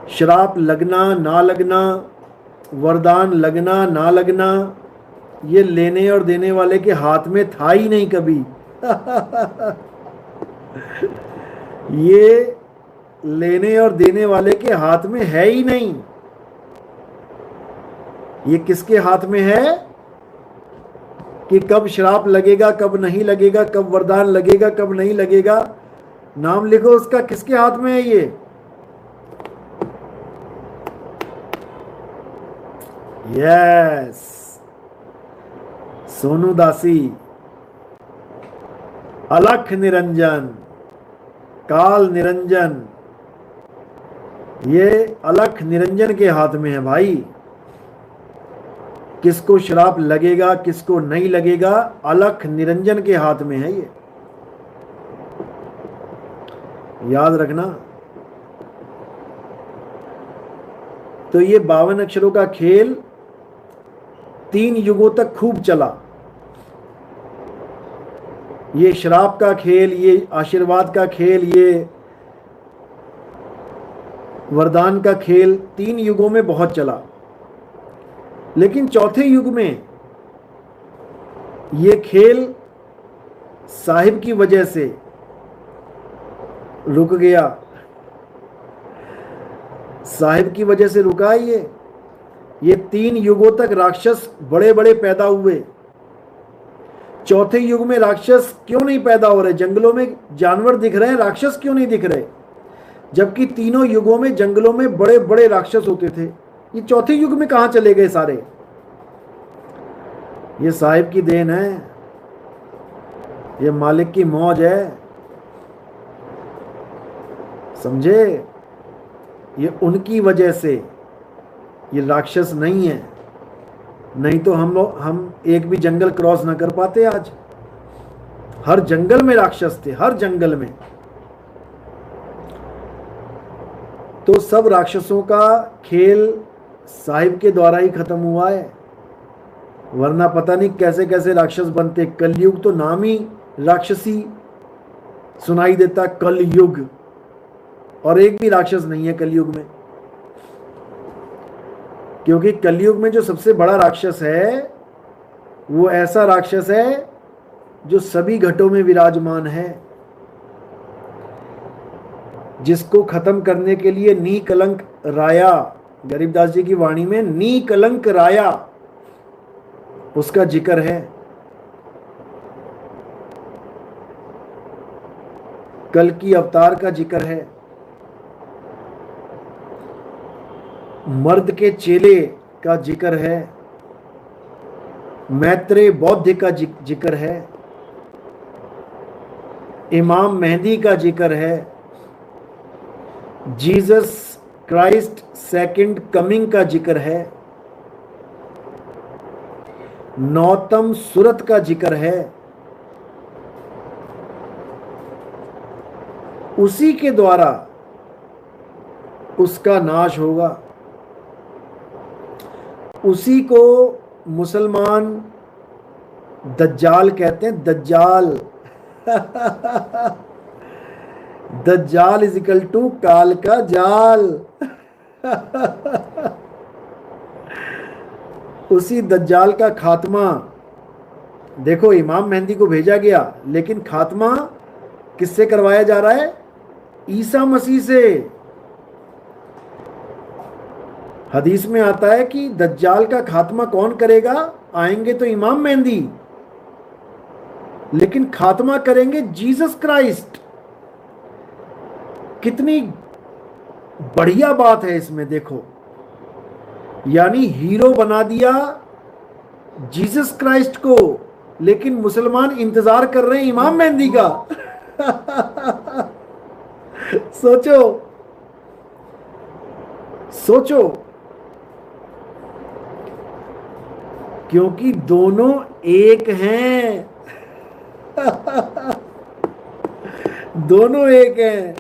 Speaker 1: श्राप लगना ना लगना, वरदान लगना ना लगना, ये लेने और देने वाले के हाथ में था ही नहीं कभी। ये लेने और देने वाले के हाथ में है ही नहीं। ये किसके हाथ में है कि कब श्राप लगेगा, कब नहीं लगेगा, कब वरदान लगेगा, कब नहीं लगेगा? नाम लिखो उसका, किसके हाथ में है ये? यस, सोनू दासी। अलख निरंजन, काल निरंजन, ये अलख निरंजन के हाथ में है भाई। किसको श्राप लगेगा किसको नहीं लगेगा, अलख निरंजन के हाथ में है ये, याद रखना। तो ये 52 अक्षरों का खेल 3 युगों तक खूब चला। ये श्राप का खेल, ये आशीर्वाद का खेल, ये वरदान का खेल 3 युगों में बहुत चला। लेकिन चौथे युग में ये खेल साहिब की वजह से रुक गया। साहिब की वजह से रुका ये 3 युगों तक राक्षस बड़े बड़े पैदा हुए। चौथे युग में राक्षस क्यों नहीं पैदा हो रहे? जंगलों में जानवर दिख रहे हैं, राक्षस क्यों नहीं दिख रहे? जबकि तीनों युगों में जंगलों में बड़े बड़े राक्षस होते थे। ये चौथे युग में कहां चले गए सारे? ये साहिब की देन है, ये मालिक की मौज है, समझे? ये उनकी वजह से ये राक्षस नहीं है, नहीं तो हम एक भी जंगल क्रॉस ना कर पाते आज। हर जंगल में राक्षस थे, हर जंगल में। तो सब राक्षसों का खेल साहिब के द्वारा ही खत्म हुआ है, वरना पता नहीं कैसे कैसे राक्षस बनते। कलयुग तो नाम ही राक्षसी सुनाई देता, कलयुग, और एक भी राक्षस नहीं है कलयुग में। क्योंकि कलयुग में जो सबसे बड़ा राक्षस है वो ऐसा राक्षस है जो सभी घटों में विराजमान है, जिसको खत्म करने के लिए नी कलंक राया, गरीबदास जी की वाणी में नी कलंक राया उसका जिक्र है। कल की अवतार का जिक्र है, मर्द के चेले का जिक्र है, मैत्रेय बौद्ध का जिक्र है, इमाम मेहदी का जिक्र है, जीसस क्राइस्ट सेकंड कमिंग का जिक्र है, नौतम सूरत का जिक्र है। उसी के द्वारा उसका नाश होगा। उसी को मुसलमान दज्जाल कहते हैं, दज्जाल। दज्जाल इज इक्वल टू काल का जाल। उसी दज्जाल का खात्मा, देखो इमाम मेहंदी को भेजा गया, लेकिन खात्मा किससे करवाया जा रहा है? ईसा मसीह से। हदीस में आता है कि दज्जाल का खात्मा कौन करेगा? आएंगे तो इमाम मेहंदी, लेकिन खात्मा करेंगे जीसस क्राइस्ट। कितनी बढ़िया बात है इसमें, देखो, यानी हीरो बना दिया जीसस क्राइस्ट को, लेकिन मुसलमान इंतजार कर रहे हैं इमाम मेहंदी का। सोचो सोचो, क्योंकि दोनों एक हैं। दोनों एक हैं,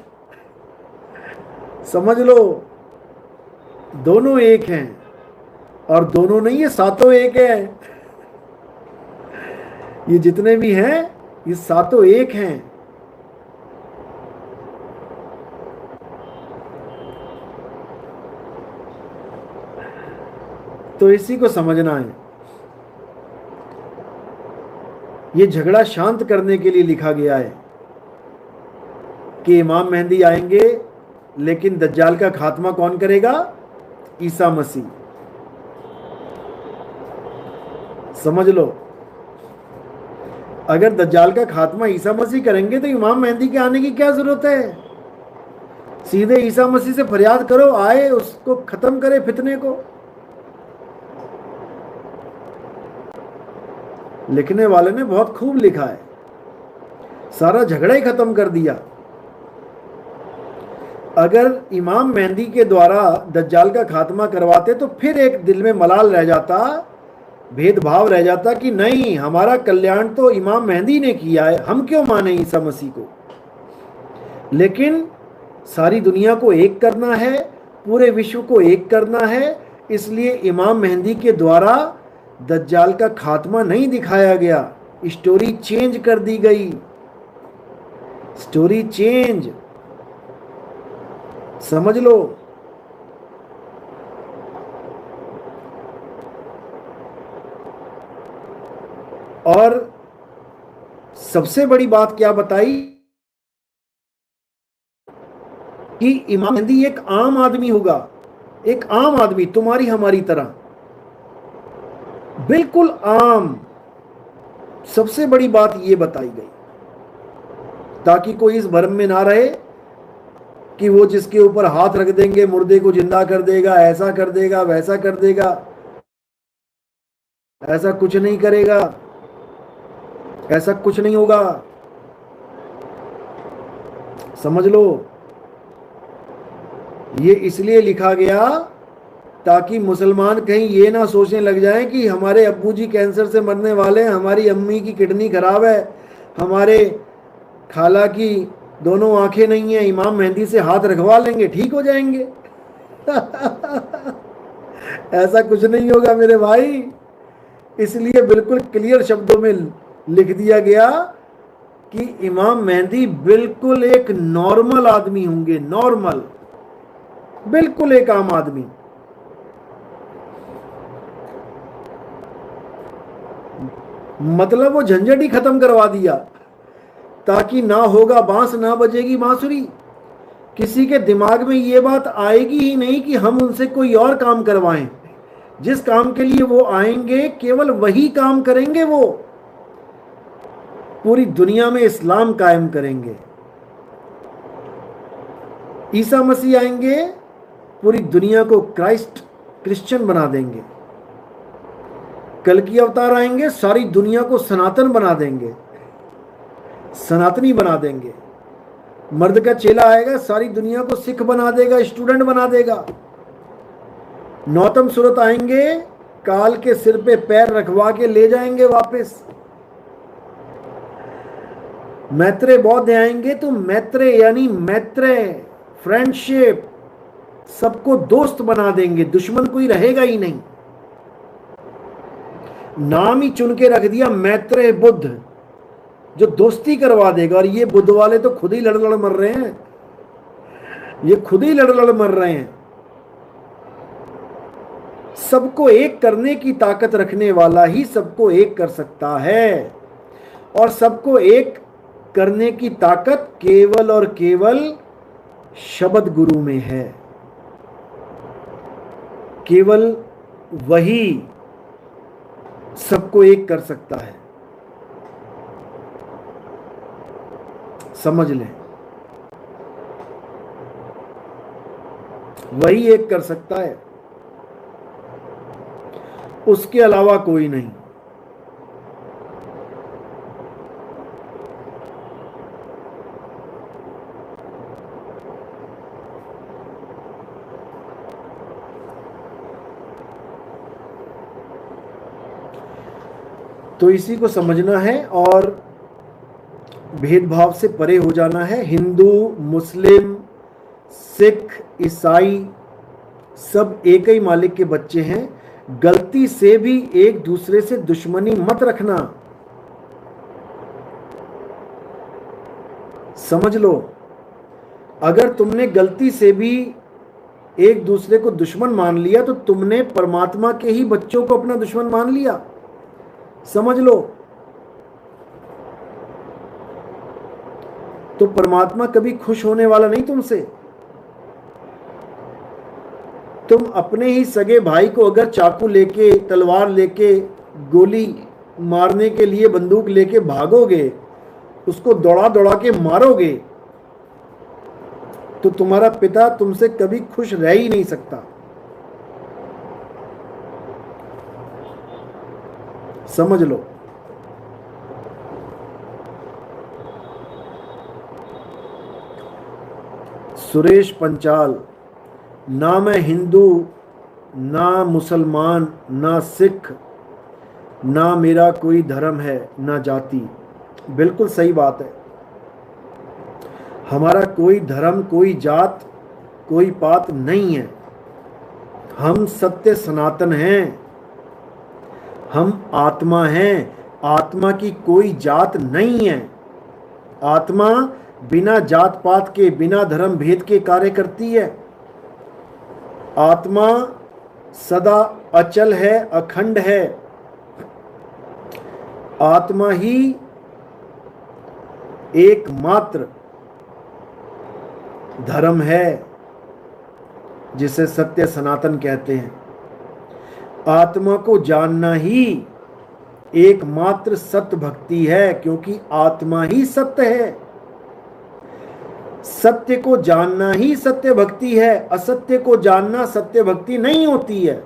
Speaker 1: समझ लो, दोनों एक हैं। और दोनों नहीं, ये सातों एक हैं। ये जितने भी हैं ये सातों एक हैं। तो इसी को समझना है। ये झगड़ा शांत करने के लिए लिखा गया है कि इमाम मेहंदी आएंगे, लेकिन दज्जाल का खात्मा कौन करेगा? ईसा मसीह। समझ लो, अगर दज्जाल का खात्मा ईसा मसीह करेंगे तो इमाम मेहंदी के आने की क्या जरूरत है? सीधे ईसा मसीह से फरियाद करो, आए, उसको खत्म करे फितने को। लिखने वाले ने बहुत खूब लिखा है, सारा झगड़ा ही खत्म कर दिया। अगर इमाम मेहंदी के द्वारा दज्जाल का खात्मा करवाते तो फिर एक दिल में मलाल रह जाता, भेदभाव रह जाता कि नहीं, हमारा कल्याण तो इमाम मेहंदी ने किया है, हम क्यों माने ईसा मसीह को। लेकिन सारी दुनिया को एक करना है, पूरे विश्व को एक करना है, इसलिए इमाम मेहंदी के द्वारा दज्जाल का खात्मा नहीं दिखाया गया, स्टोरी चेंज कर दी गई। स्टोरी चेंज, समझ लो। और सबसे बड़ी बात क्या बताई कि इमाम मेहंदी एक आम आदमी होगा, एक आम आदमी, तुम्हारी हमारी तरह, बिल्कुल आम। सबसे बड़ी बात यह बताई गई ताकि कोई इस भ्रम में ना रहे कि वो जिसके ऊपर हाथ रख देंगे मुर्दे को जिंदा कर देगा, ऐसा कर देगा, वैसा कर देगा। ऐसा कुछ नहीं करेगा, ऐसा कुछ नहीं होगा, समझ लो। ये इसलिए लिखा गया ताकि मुसलमान कहीं ये ना सोचने लग जाएं कि हमारे अब्बू जी कैंसर से मरने वाले हैं, हमारी अम्मी की किडनी खराब है, हमारे खाला की दोनों आंखें नहीं है, इमाम मेहंदी से हाथ रखवा लेंगे, ठीक हो जाएंगे। ऐसा कुछ नहीं होगा मेरे भाई। इसलिए बिल्कुल क्लियर शब्दों में लिख दिया गया कि इमाम मेहंदी बिल्कुल एक नॉर्मल आदमी होंगे, नॉर्मल, बिल्कुल एक आम आदमी। मतलब वो झंझट ही खत्म करवा दिया, ताकि ना होगा बांस ना बजेगी बांसुरी। किसी के दिमाग में ये बात आएगी ही नहीं कि हम उनसे कोई और काम करवाएं। जिस काम के लिए वो आएंगे केवल वही काम करेंगे। वो पूरी दुनिया में इस्लाम कायम करेंगे। ईसा मसीह आएंगे, पूरी दुनिया को क्रिश्चियन बना देंगे। कल की अवतार आएंगे, सारी दुनिया को सनातन बना देंगे, सनातनी बना देंगे। मर्द का चेला आएगा, सारी दुनिया को सिख बना देगा, स्टूडेंट बना देगा। नौतम सूरत आएंगे, काल के सिर पे पैर रखवा के ले जाएंगे वापस। मैत्रेय बौद्ध आएंगे तो मैत्रेय यानी मैत्रेय, फ्रेंडशिप, सबको दोस्त बना देंगे, दुश्मन कोई रहेगा ही नहीं। नाम ही चुन के रख दिया मैत्रेय बुद्ध, जो दोस्ती करवा देगा। और ये बुद्ध वाले तो खुद ही लड़ लड़ मर रहे हैं, ये खुद ही लड़ लड़ मर रहे हैं। सबको एक करने की ताकत रखने वाला ही सबको एक कर सकता है, और सबको एक करने की ताकत केवल और केवल शब्द गुरु में है। केवल वही सबको एक कर सकता है। समझ लें, वही एक कर सकता है, उसके अलावा कोई नहीं। तो इसी को समझना है और भेदभाव से परे हो जाना है। हिंदू, मुस्लिम, सिख, ईसाई सब एक ही मालिक के बच्चे हैं। गलती से भी एक दूसरे से दुश्मनी मत रखना, समझ लो। अगर तुमने गलती से भी एक दूसरे को दुश्मन मान लिया तो तुमने परमात्मा के ही बच्चों को अपना दुश्मन मान लिया, समझ लो। तो परमात्मा कभी खुश होने वाला नहीं तुमसे। तुम अपने ही सगे भाई को अगर चाकू लेके, तलवार लेके, गोली मारने के लिए बंदूक लेके भागोगे, उसको दौड़ा दौड़ा के मारोगे, तो तुम्हारा पिता तुमसे कभी खुश रह ही नहीं सकता, समझ लो। सुरेश पंचाल, ना मैं हिंदू, ना मुसलमान, ना सिख, ना मेरा कोई धर्म है, ना जाति। बिल्कुल सही बात है। हमारा कोई धर्म, कोई जात, कोई पात नहीं है। हम सत्य सनातन हैं, हम आत्मा हैं। आत्मा की कोई जात नहीं है। आत्मा बिना जात पात के, बिना धर्म भेद के कार्य करती है। आत्मा सदा अचल है, अखंड है। आत्मा ही एकमात्र धर्म है जिसे सत्य सनातन कहते हैं। आत्मा को जानना ही एकमात्र सत्य भक्ति है, क्योंकि आत्मा ही सत्य है। सत्य को जानना ही सत्य भक्ति है। असत्य को जानना सत्य भक्ति नहीं होती है।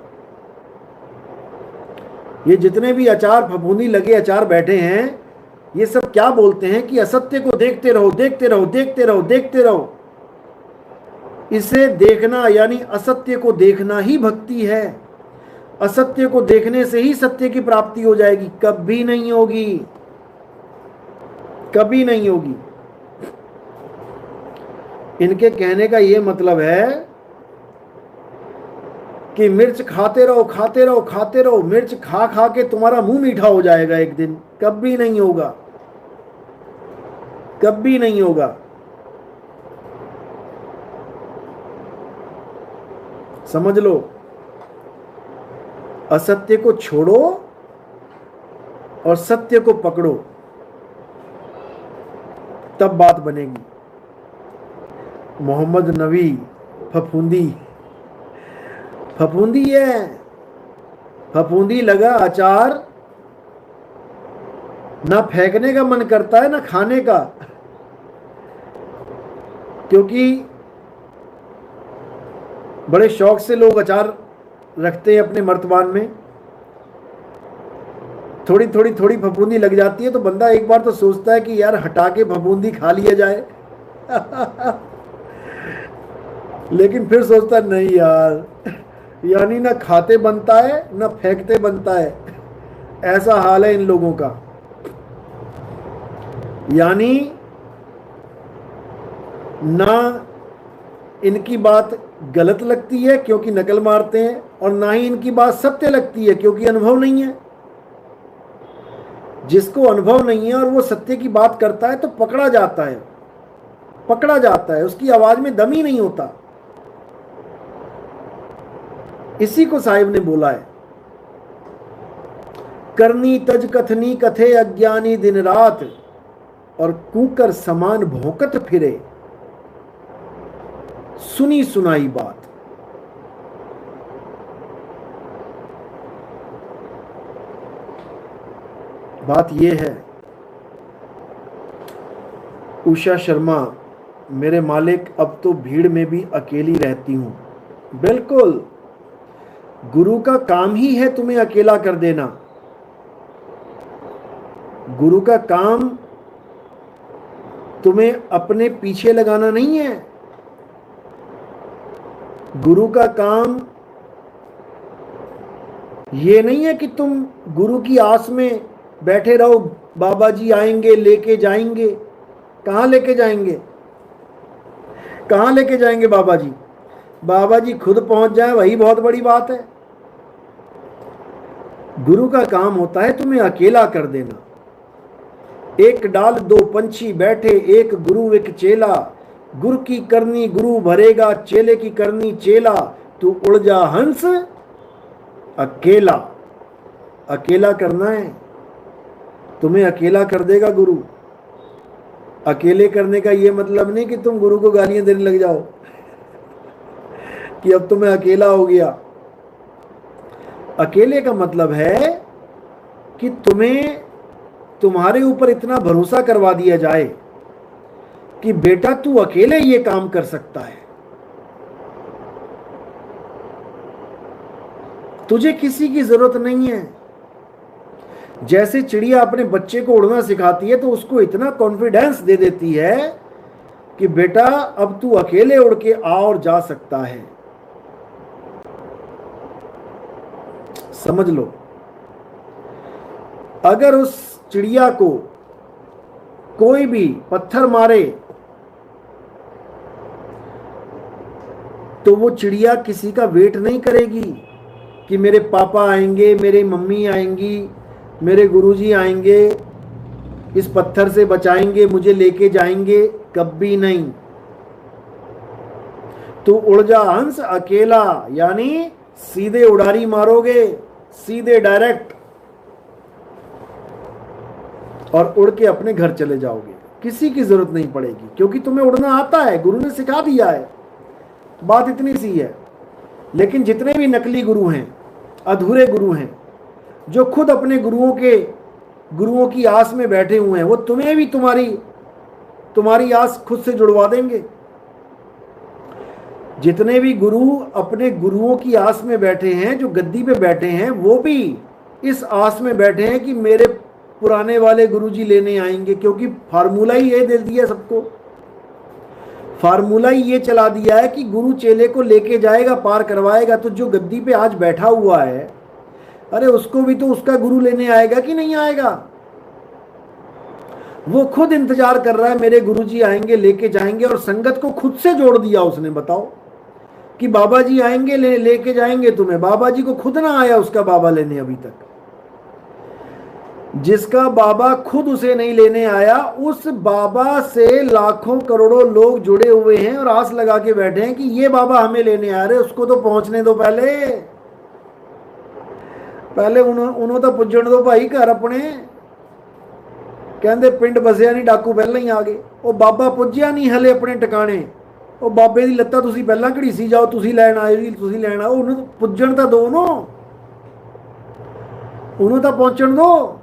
Speaker 1: ये जितने भी अचार फफूंदी लगे अचार बैठे हैं, ये सब क्या बोलते हैं कि असत्य को देखते रहो, देखते रहो, देखते रहो, देखते रहो। इसे देखना यानी असत्य को देखना ही भक्ति है। असत्य को देखने से ही सत्य की प्राप्ति हो जाएगी, कभी नहीं होगी। कभी नहीं होगी। इनके कहने का ये मतलब है कि मिर्च खाते रहो खाते रहो खाते रहो, मिर्च खा खा के तुम्हारा मुंह मीठा हो जाएगा एक दिन। कभी नहीं होगा, कभी नहीं होगा। समझ लो, असत्य को छोड़ो और सत्य को पकड़ो, तब बात बनेगी। मोहम्मद नबी फफूंदी, फफूंदी है, फफूंदी लगा अचार, ना फेंकने का मन करता है ना खाने का, क्योंकि बड़े शौक से लोग अचार रखते हैं अपने मर्तबान में। थोड़ी थोड़ी थोड़ी फफूंदी लग जाती है तो बंदा एक बार तो सोचता है कि यार हटा के फफूंदी खा लिया जाए लेकिन फिर सोचता है नहीं यार, यानी ना खाते बनता है ना फेंकते बनता है, ऐसा हाल है इन लोगों का। यानी ना इनकी बात गलत लगती है क्योंकि नकल मारते हैं, और ना ही इनकी बात सत्य लगती है क्योंकि अनुभव नहीं है। जिसको अनुभव नहीं है और वो सत्य की बात करता है तो पकड़ा जाता है, पकड़ा जाता है, उसकी आवाज में दम ही नहीं होता। इसी को साहिब ने बोला है, करनी तज कथनी कथे अज्ञानी दिन रात, और कूकर समान भौंकत फिरे सुनी सुनाई बात। बात यह है, उषा शर्मा, मेरे मालिक अब तो भीड़ में भी अकेली रहती हूं। बिल्कुल, गुरु का काम ही है तुम्हें अकेला कर देना। गुरु का काम तुम्हें अपने पीछे लगाना नहीं है। गुरु का काम ये नहीं है कि तुम गुरु की आस में बैठे रहो, बाबा जी आएंगे लेके जाएंगे। कहां लेके जाएंगे, कहां लेके जाएंगे बाबा जी? बाबा जी खुद पहुंच जाए वही बहुत बड़ी बात है। गुरु का काम होता है तुम्हें अकेला कर देना। एक डाल दो पंछी बैठे, एक गुरु एक चेला, गुरु की करनी गुरु भरेगा, चेले की करनी चेला, तू उड़ जा हंस अकेला। अकेला करना है तुम्हें, अकेला कर देगा गुरु। अकेले करने का यह मतलब नहीं कि तुम गुरु को गालियां देने लग जाओ कि अब तो मैं अकेला हो गया। अकेले का मतलब है कि तुम्हें तुम्हारे ऊपर इतना भरोसा करवा दिया जाए कि बेटा तू अकेले ये काम कर सकता है, तुझे किसी की जरूरत नहीं है। जैसे चिड़िया अपने बच्चे को उड़ना सिखाती है तो उसको इतना कॉन्फिडेंस दे देती है कि बेटा अब तू अकेले उड़ के आ और जा सकता है। समझ लो, अगर उस चिड़िया को कोई भी पत्थर मारे तो वो चिड़िया किसी का वेट नहीं करेगी कि मेरे पापा आएंगे, मेरी मम्मी आएंगी, मेरे गुरुजी आएंगे, इस पत्थर से बचाएंगे, मुझे लेके जाएंगे। कभी नहीं। तू उड़ जा हंस अकेला, यानी सीधे उड़ारी मारोगे, सीधे डायरेक्ट, और उड़ के अपने घर चले जाओगे। किसी की जरूरत नहीं पड़ेगी क्योंकि तुम्हें उड़ना आता है, गुरु ने सिखा दिया है। बात इतनी सी है। लेकिन जितने भी नकली गुरु हैं, अधूरे गुरु हैं, जो खुद अपने गुरुओं की आस में बैठे हुए हैं, वो तुम्हें भी तुम्हारी आस खुद से जुड़वा देंगे। जितने भी गुरु अपने गुरुओं की आस में बैठे हैं, जो गद्दी पे बैठे हैं, वो भी इस आस में बैठे हैं कि मेरे पुराने वाले गुरुजी लेने आएंगे, क्योंकि फार्मूला ही ये दे दिया सबको। फार्मूला ही ये चला दिया है कि गुरु चेले को लेके जाएगा, पार करवाएगा। तो जो गद्दी पे आज बैठा हुआ है, अरे उसको भी तो उसका गुरु लेने आएगा कि नहीं आएगा? वो खुद इंतजार कर रहा है मेरे गुरुजी आएंगे लेके जाएंगे, और संगत को खुद से जोड़ दिया उसने। बताओ कि बाबा जी आएंगे लेके जाएंगे तुम्हें, बाबा जी को खुद ना आया उसका बाबा लेने अभी तक। जिसका बाबा खुद उसे नहीं लेने आया, उस बाबा से लाखों करोड़ों लोग जुड़े हुए हैं और आस लगा के बैठे हैं कि ये बाबा हमें लेने आ रहे, उसको तो पहुंचने दो। पहले उन्होंने तो पुजण दो भाई घर अपने। कहते पिंड बसिया नहीं, डाकू पहले ही आ गए। वो बाबा पुज्या नहीं हले अपने टिकाने, वो बाबे की लत्ता तुसी पहला घड़ीसी जाओ, तुसी लैन आए जी, तुसी लैन आओ। उन्होंने पुजण तो दो नो, उन्होंने तो पहुंचण दो।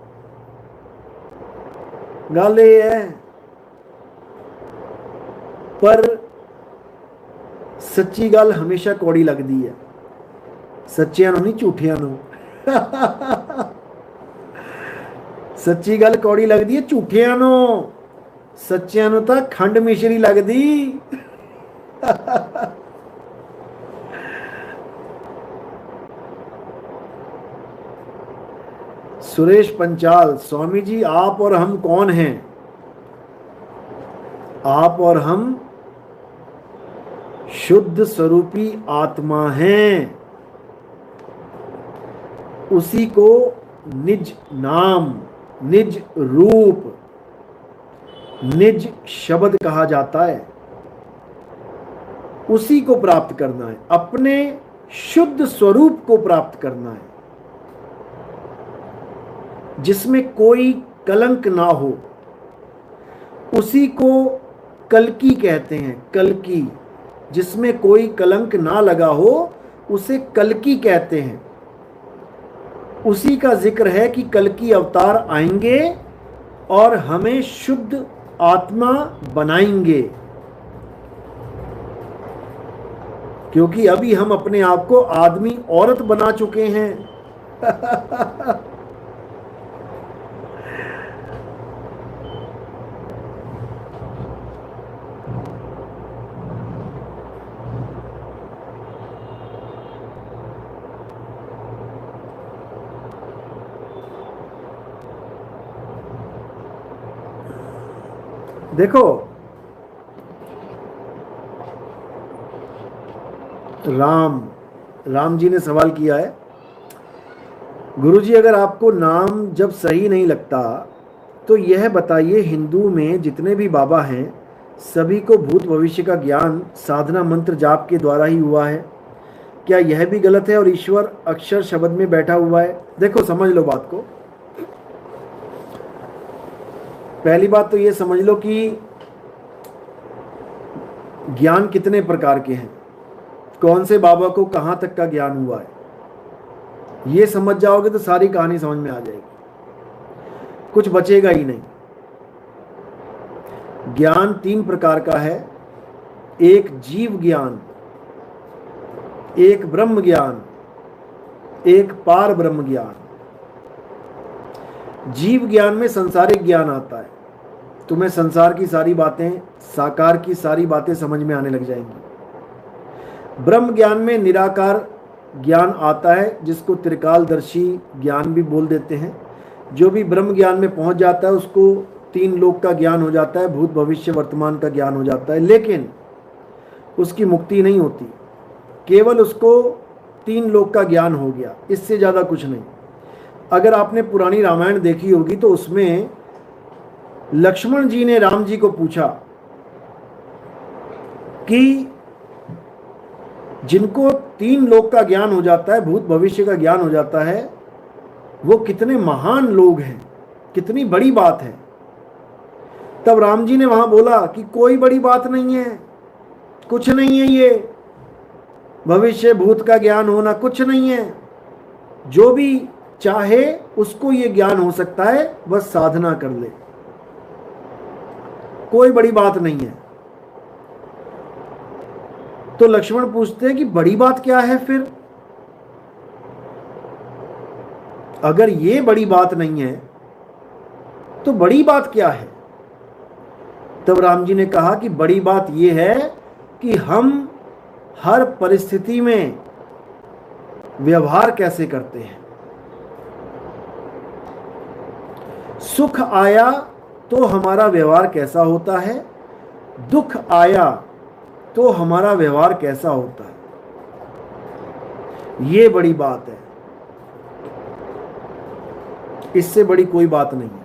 Speaker 1: गल ये है, पर सच्ची गल हमेशा कौड़ी लगती है, सच्चियां नहीं झूठियां नूं। सच्ची गल कौड़ी लगती है झूठियां नूं, सच्चियां नूं तां खंड मिश्री लगदी। सुरेश पंचाल, स्वामी जी आप और हम कौन हैं? आप और हम शुद्ध स्वरूपी आत्मा हैं, उसी को निज नाम, निज रूप, निज शब्द कहा जाता है। उसी को प्राप्त करना है, अपने शुद्ध स्वरूप को प्राप्त करना है, जिसमें कोई कलंक ना हो। उसी को कल्कि कहते हैं, कल्कि, जिसमें कोई कलंक ना लगा हो उसे कल्कि कहते हैं। उसी का जिक्र है कि कल्कि अवतार आएंगे और हमें शुद्ध आत्मा बनाएंगे, क्योंकि अभी हम अपने आप को आदमी औरत बना चुके हैं। देखो, राम जी ने सवाल किया है, गुरुजी अगर आपको नाम जब सही नहीं लगता तो यह बताइए, हिंदू में जितने भी बाबा हैं सभी को भूत भविष्य का ज्ञान साधना मंत्र जाप के द्वारा ही हुआ है, क्या यह भी गलत है और ईश्वर अक्षर शब्द में बैठा हुआ है? देखो समझ लो बात को। पहली बात तो ये समझ लो कि ज्ञान कितने प्रकार के हैं, कौन से बाबा को कहां तक का ज्ञान हुआ है, ये समझ जाओगे तो सारी कहानी समझ में आ जाएगी, कुछ बचेगा ही नहीं। ज्ञान 3 प्रकार का है, एक जीव ज्ञान, एक ब्रह्म ज्ञान, एक पार ब्रह्म ज्ञान। जीव ज्ञान में संसारिक ज्ञान आता है, तुम्हें संसार की सारी बातें, साकार की सारी बातें समझ में आने लग जाएंगी। ब्रह्म ज्ञान में निराकार ज्ञान आता है, जिसको त्रिकालदर्शी ज्ञान भी बोल देते हैं। जो भी ब्रह्म ज्ञान में पहुंच जाता है उसको 3 लोक का ज्ञान हो जाता है, भूत भविष्य वर्तमान का ज्ञान हो जाता है, लेकिन उसकी मुक्ति नहीं होती, केवल उसको 3 लोक का ज्ञान हो गया, इससे ज़्यादा कुछ नहीं। अगर आपने पुरानी रामायण देखी होगी तो उसमें लक्ष्मण जी ने राम जी को पूछा कि जिनको 3 लोक का ज्ञान हो जाता है, भूत भविष्य का ज्ञान हो जाता है, वो कितने महान लोग हैं, कितनी बड़ी बात है। तब राम जी ने वहां बोला कि कोई बड़ी बात नहीं है, कुछ नहीं है, ये भविष्य भूत का ज्ञान होना कुछ नहीं है, जो भी चाहे उसको ये ज्ञान हो सकता है, बस साधना कर ले, कोई बड़ी बात नहीं है। तो लक्ष्मण पूछते हैं कि बड़ी बात क्या है फिर? अगर ये बड़ी बात नहीं है तो बड़ी बात क्या है? तब राम जी ने कहा कि बड़ी बात यह है कि हम हर परिस्थिति में व्यवहार कैसे करते हैं। सुख आया तो हमारा व्यवहार कैसा होता है, दुख आया तो हमारा व्यवहार कैसा होता है। ये बड़ी बात है, इससे बड़ी कोई बात नहीं है।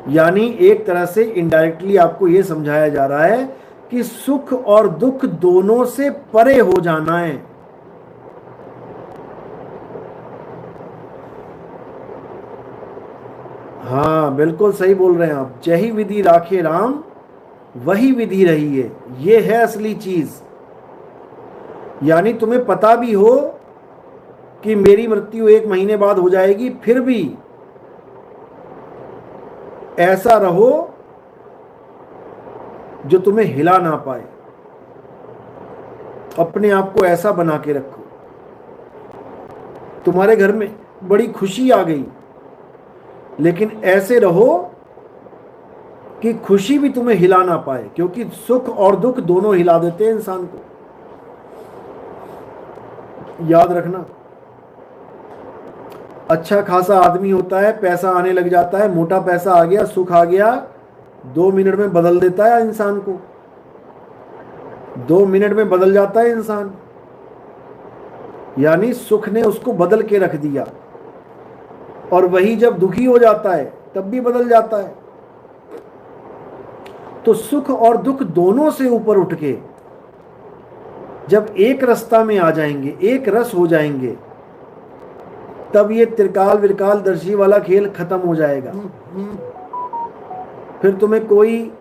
Speaker 1: यानी एक तरह से इनडायरेक्टली आपको यह समझाया जा रहा है कि सुख और दुख दोनों से परे हो जाना है। हाँ, बिल्कुल सही बोल रहे हैं आप। जही विधि राखे राम वही विधि रही है, ये है असली चीज। यानी तुम्हें पता भी हो कि मेरी मृत्यु 1 महीने बाद हो जाएगी, फिर भी ऐसा रहो जो तुम्हें हिला ना पाए। अपने आप को ऐसा बना के रखो। तुम्हारे घर में बड़ी खुशी आ गई, लेकिन ऐसे रहो कि खुशी भी तुम्हें हिला ना पाए, क्योंकि सुख और दुख दोनों हिला देते हैं इंसान को। याद रखना। अच्छा खासा आदमी होता है, पैसा आने लग जाता है, मोटा पैसा आ गया, सुख आ गया, 2 मिनट में बदल देता है इंसान को। 2 मिनट में बदल जाता है इंसान। यानी सुख ने उसको बदल के रख दिया। और वही जब दुखी हो जाता है तब भी बदल जाता है। तो सुख और दुख दोनों से ऊपर उठ के जब एक रास्ता में आ जाएंगे, एक रस हो जाएंगे, तब ये त्रिकाल विरकाल दर्शी वाला खेल खत्म हो जाएगा। फिर तुम्हें कोई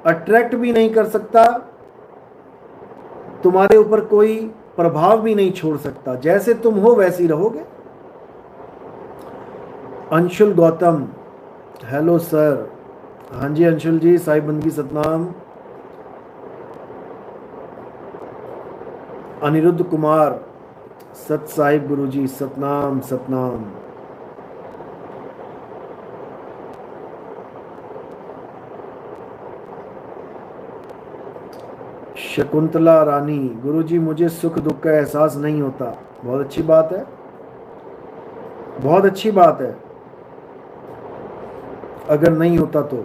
Speaker 1: अट्रैक्ट भी नहीं कर सकता, तुम्हारे ऊपर कोई प्रभाव भी नहीं छोड़ सकता। जैसे तुम हो वैसे ही रहोगे। Anshul Gautam, hello sir. हाँ जी अंशुल जी, साहिब बंदगी सतनाम। अनिरुद्ध कुमार, सत साहिब गुरुजी, सतनाम सतनाम। शकुंतला रानी, गुरुजी मुझे सुख दुख का एहसास नहीं होता। बहुत अच्छी बात है, बहुत अच्छी बात है अगर नहीं होता तो।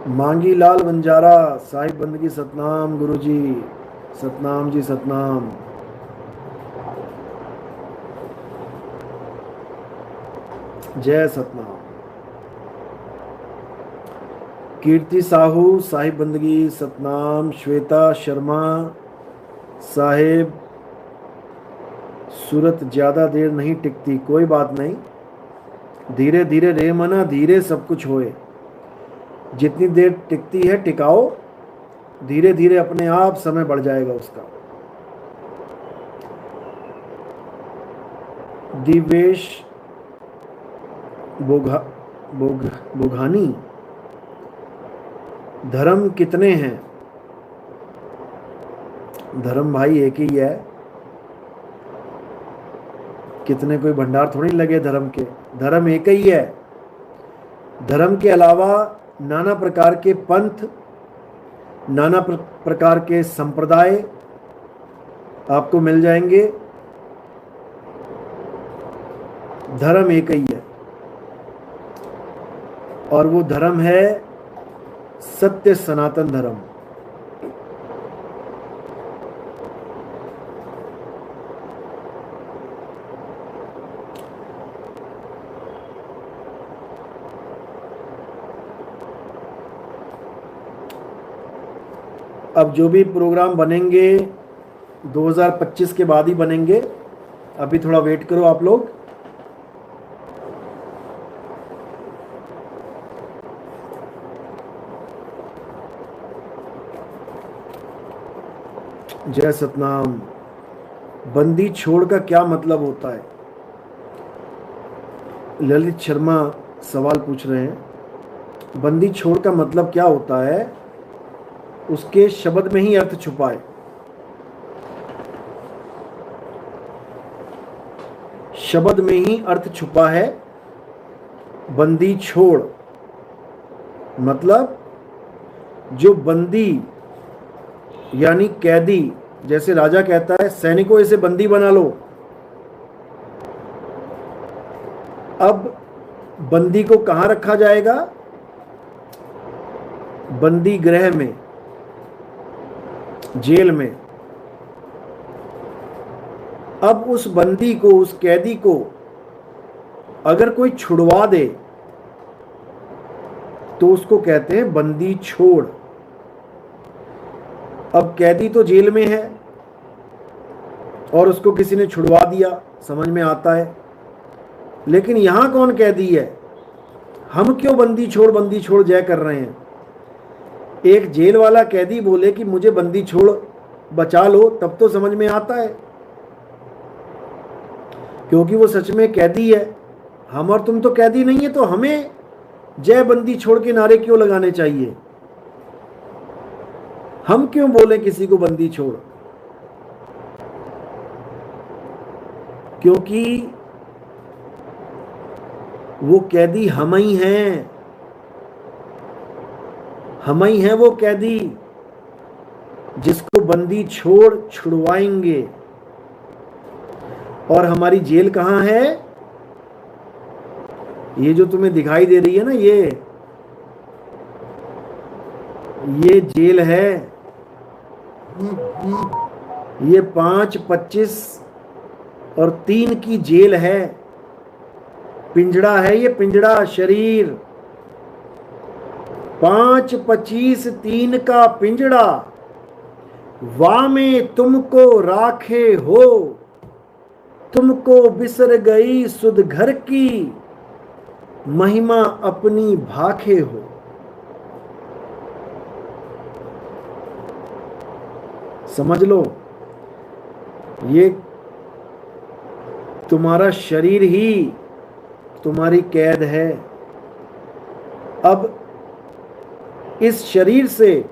Speaker 1: मांगी लाल बंजारा, साहिब बंदगी सतनाम गुरुजी, सतनाम जी सतनाम। जय सतनाम। कीर्ति साहू, साहिब बंदगी सतनाम। श्वेता शर्मा, साहिब सूरत ज्यादा देर नहीं टिकती, कोई बात नहीं, धीरे धीरे रे मना, धीरे सब कुछ होए। जितनी देर टिकती है टिकाओ, धीरे धीरे अपने आप समय बढ़ जाएगा उसका। दिवेश बोघानी, धर्म कितने हैं? धर्म भाई एक ही है, कितने कोई भंडार थोड़ी लगे धर्म के। धर्म एक ही है। धर्म के अलावा नाना प्रकार के पंथ, नाना प्रकार के संप्रदाय आपको मिल जाएंगे। धर्म एक ही है, और वो धर्म है सत्य सनातन धर्म। अब जो भी प्रोग्राम बनेंगे 2025 के बाद ही बनेंगे, अभी थोड़ा वेट करो आप लोग। जय सतनाम। बंदी छोड़ का क्या मतलब होता है? ललित शर्मा सवाल पूछ रहे हैं। बंदी छोड़ का मतलब क्या होता है, उसके शब्द में ही अर्थ छुपा है। शब्द में ही अर्थ छुपा है। बंदी छोड़ मतलब जो बंदी यानी कैदी, जैसे राजा कहता है सैनिकों इसे बंदी बना लो। अब बंदी को कहां रखा जाएगा? बंदी गृह में, जेल में। अब उस बंदी को, उस कैदी को अगर कोई छुड़वा दे तो उसको कहते हैं बंदी छोड़। अब कैदी तो जेल में है और उसको किसी ने छुड़वा दिया, समझ में आता है। लेकिन यहां कौन कैदी है? हम क्यों बंदी छोड़ जय कर रहे हैं? एक जेल वाला कैदी बोले कि मुझे बंदी छोड़ बचा लो, तब तो समझ में आता है, क्योंकि वो सच में कैदी है। हम और तुम तो कैदी नहीं है, तो हमें जय बंदी छोड़ के नारे क्यों लगाने चाहिए? हम क्यों बोले किसी को बंदी छोड़? क्योंकि वो कैदी हम ही हैं, हम ही हैं वो कैदी जिसको बंदी छोड़ छुड़वाएंगे। और हमारी जेल कहां है? ये जो तुम्हें दिखाई दे रही है ना, ये जेल है। ये 5, 25 और 3 की जेल है। पिंजड़ा है ये, पिंजड़ा शरीर। 5, 25, 3 का पिंजड़ा, वामे तुमको राखे हो, तुमको बिसर गई सुध घर की, महिमा अपनी भाखे हो। समझ लो, ये तुम्हारा शरीर ही तुम्हारी कैद है। अब इस शरीर से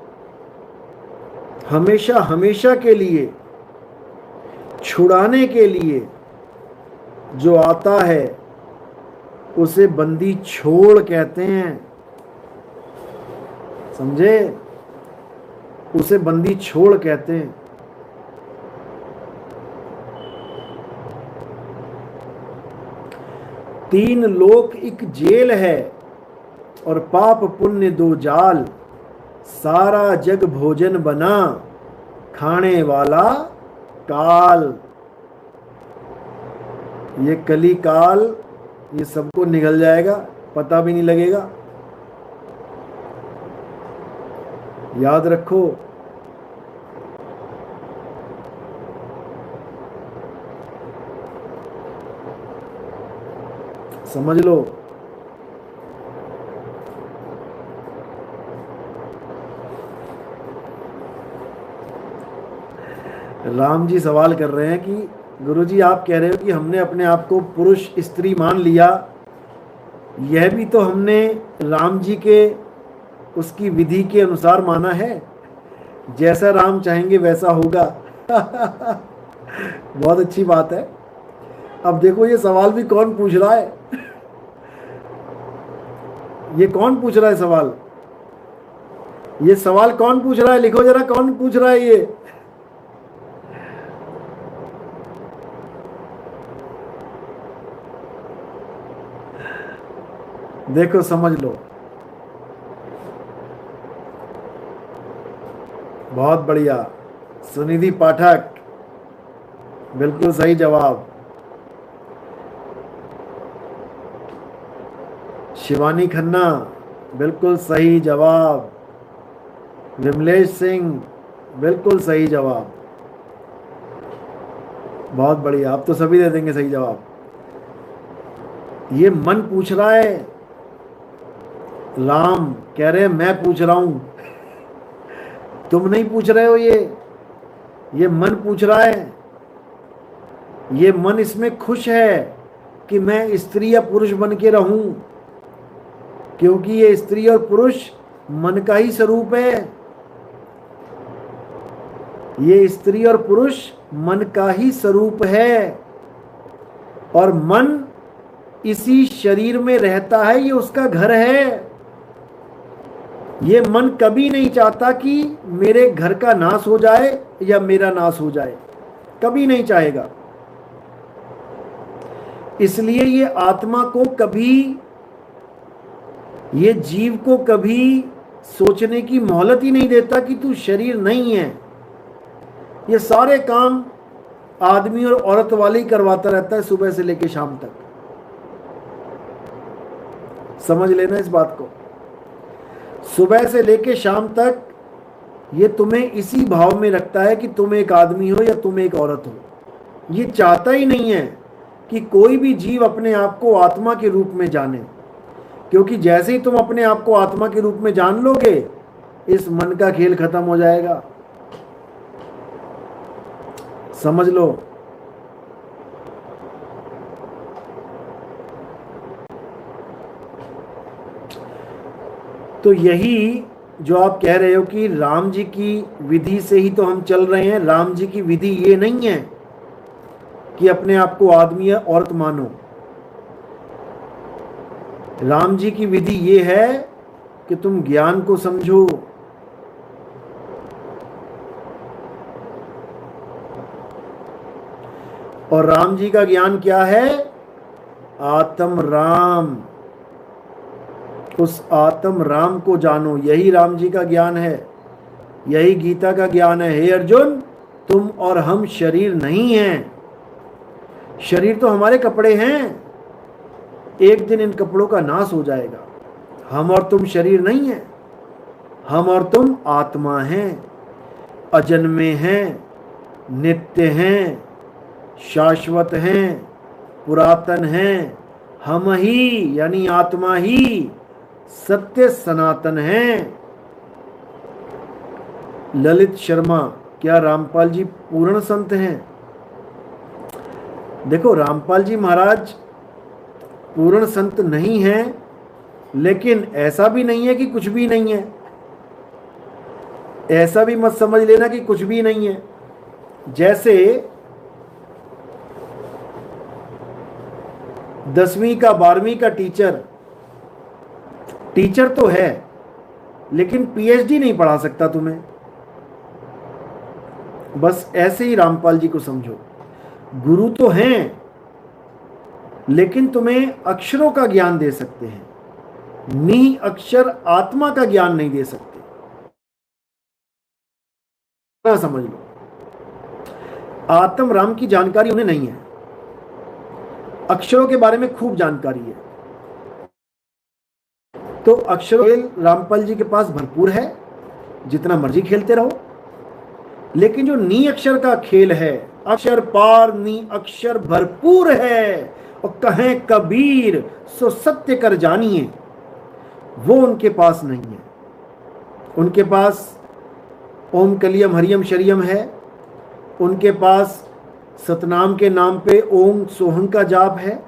Speaker 1: हमेशा हमेशा के लिए छुड़ाने के लिए जो आता है उसे बंदी छोड़ कहते हैं। समझे? उसे बंदी छोड़ कहते हैं। तीन लोक एक जेल है और पाप पुण्य दो जाल, सारा जग भोजन बना, खाने वाला काल। ये कली काल, ये सबको निगल जाएगा, पता भी नहीं लगेगा। याद रखो, समझ लो। राम जी सवाल कर रहे हैं कि गुरुजी आप कह रहे हो कि हमने अपने आप को पुरुष स्त्री मान लिया, यह भी तो हमने राम जी के उसकी विधि के अनुसार माना है, जैसा राम चाहेंगे वैसा होगा। बहुत अच्छी बात है। अब देखो ये सवाल भी कौन पूछ रहा है? ये कौन पूछ रहा है सवाल? ये सवाल कौन पूछ रहा है? लिखो जरा, कौन पूछ रहा है ये? देखो समझ लो। बहुत बढ़िया, सुनिधि पाठक, बिल्कुल सही जवाब। शिवानी खन्ना, बिल्कुल सही जवाब। विमलेश सिंह, बिल्कुल सही जवाब। बहुत बढ़िया, आप तो सभी दे देंगे सही जवाब। ये मन पूछ रहा है, राम कह रहे हैं मैं पूछ रहा हूं, तुम नहीं पूछ रहे हो। ये मन पूछ रहा है। ये मन इसमें खुश है कि मैं स्त्री या पुरुष बन के रहूं, क्योंकि ये स्त्री और पुरुष मन का ही स्वरूप है। ये स्त्री और पुरुष मन का ही स्वरूप है और मन इसी शरीर में रहता है, ये उसका घर है। ये मन कभी नहीं चाहता कि मेरे घर का नाश हो जाए या मेरा नाश हो जाए, कभी नहीं चाहेगा। इसलिए ये आत्मा को कभी ये जीव को कभी सोचने की मोहलत ही नहीं देता कि तू शरीर नहीं है। ये सारे काम आदमी और औरत वाले ही करवाता रहता है सुबह से लेकर शाम तक। समझ लेना इस बात को। सुबह से लेकर शाम तक ये तुम्हें इसी भाव में रखता है कि तुम एक आदमी हो या तुम एक औरत हो। ये चाहता ही नहीं है कि कोई भी जीव अपने आप को आत्मा के रूप में जाने, क्योंकि जैसे ही तुम अपने आप को आत्मा के रूप में जान लोगे, इस मन का खेल खत्म हो जाएगा। समझ लो। तो यही जो आप कह रहे हो कि राम जी की विधि से ही तो हम चल रहे हैं, राम जी की विधि ये नहीं है कि अपने आप को आदमी या औरत मानो। राम जी की विधि ये है कि तुम ज्ञान को समझो। और राम जी का ज्ञान क्या है? आत्म राम। उस आत्म राम को जानो, यही राम जी का ज्ञान है, यही गीता का ज्ञान है। हे अर्जुन, तुम और हम शरीर नहीं हैं। शरीर तो हमारे कपड़े हैं, एक दिन इन कपड़ों का नाश हो जाएगा। हम और तुम शरीर नहीं हैं, हम और तुम आत्मा हैं, अजन्मे हैं, नित्य हैं, शाश्वत हैं, पुरातन हैं। हम ही यानी आत्मा ही सत्य सनातन हैं। ललित शर्मा, क्या रामपाल जी पूर्ण संत हैं? देखो, रामपाल जी महाराज पूर्ण संत नहीं हैं, लेकिन ऐसा भी नहीं है कि कुछ भी नहीं है। ऐसा भी मत समझ लेना कि कुछ भी नहीं है। जैसे 10वीं का 12वीं का टीचर तो है, लेकिन पीएचडी नहीं पढ़ा सकता तुम्हें। बस ऐसे ही रामपाल जी को समझो। गुरु तो हैं, लेकिन तुम्हें अक्षरों का ज्ञान दे सकते हैं, नी अक्षर आत्मा का ज्ञान नहीं दे सकते। ना समझ लो, आत्म राम की जानकारी उन्हें नहीं है, अक्षरों के बारे में खूब जानकारी है। तो अक्षरों रामपाल जी के पास भरपूर है, जितना मर्जी खेलते रहो। लेकिन जो नी अक्षर का खेल है, अक्षर पार नी अक्षर भरपूर है, और कहें कबीर सो सत्य कर जानिए, वो उनके पास नहीं है। उनके पास ओम कलियम हरियम शरियम है, उनके पास सतनाम के नाम पे ओम सोहंग का जाप है,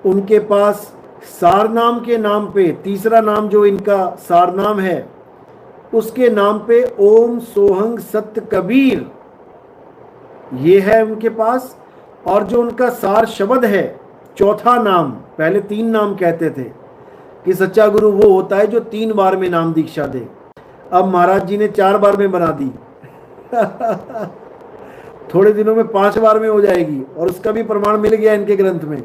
Speaker 1: उनके पास सार नाम के नाम पे, तीसरा नाम जो इनका सार नाम है, उसके नाम पे ओम सोहंग सत्य कबीर, ये है उनके पास। और जो उनका सार शब्द है, चौथा नाम, पहले 3 नाम कहते थे कि सच्चा गुरु वो होता है जो 3 बार में नाम दीक्षा दे। अब महाराज जी ने 4 बार में बना दी थोड़े दिनों में 5 बार में हो जाएगी, और उसका भी प्रमाण मिल गया इनके ग्रंथ में।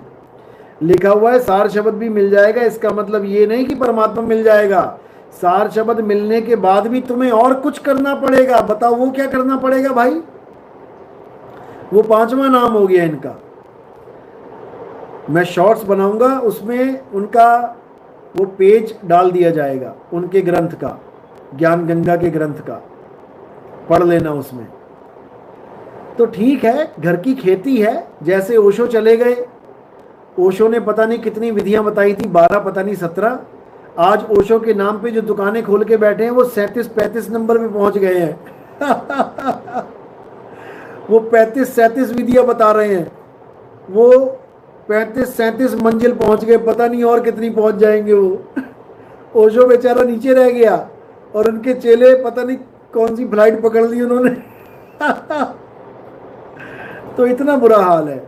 Speaker 1: लिखा हुआ है सार शब्द भी मिल जाएगा। इसका मतलब ये नहीं कि परमात्मा मिल जाएगा, सार शब्द मिलने के बाद भी तुम्हें और कुछ करना पड़ेगा। बताओ वो क्या करना पड़ेगा भाई? वो 5वां नाम हो गया इनका। मैं शॉर्ट्स बनाऊंगा, उसमें उनका वो पेज डाल दिया जाएगा, उनके ग्रंथ का, ज्ञान गंगा के ग्रंथ का, पढ़ लेना उसमें। तो ठीक है, घर की खेती है। जैसे ओशो चले गए, ओशो ने पता नहीं कितनी विधियां बताई थी, 12 पता नहीं 17। आज ओशो के नाम पे जो दुकानें खोल के बैठे हैं, वो 37-35 नंबर पे पहुंच गए हैं वो 35-37 विधियां बता रहे हैं, वो 35-37 मंजिल पहुंच गए, पता नहीं और कितनी पहुंच जाएंगे वो ओशो बेचारा नीचे रह गया, और उनके चेले पता नहीं कौन सी फ्लाइट पकड़ ली उन्होंने तो इतना बुरा हाल है,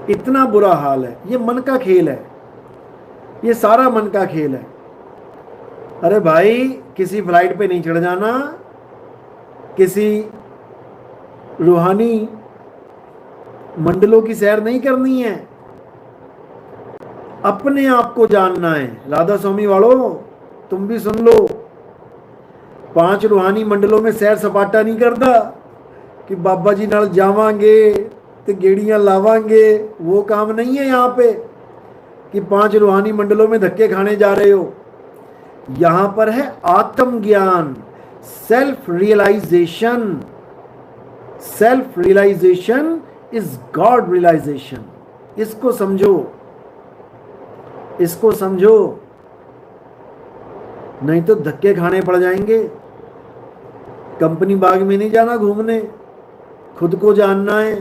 Speaker 1: इतना बुरा हाल है। ये मन का खेल है, ये सारा मन का खेल है। अरे भाई, किसी फ्लाइट पे नहीं चढ़ जाना, किसी रूहानी मंडलों की सैर नहीं करनी है। अपने आप को जानना है। राधा स्वामी वालों, तुम भी सुन लो, 5 रूहानी मंडलों में सैर सपाटा नहीं करता कि बाबा जी नाल जावांगे ते गेड़ियां लावांगे, वो काम नहीं है यहाँ पे कि 5 रूहानी मंडलों में धक्के खाने जा रहे हो। यहां पर है आत्म ज्ञान, self realization. Self realization is God realization. इसको समझो, इसको समझो, नहीं तो धक्के खाने पड़ जाएंगे। कंपनी बाग में नहीं जाना घूमने, खुद को जानना है।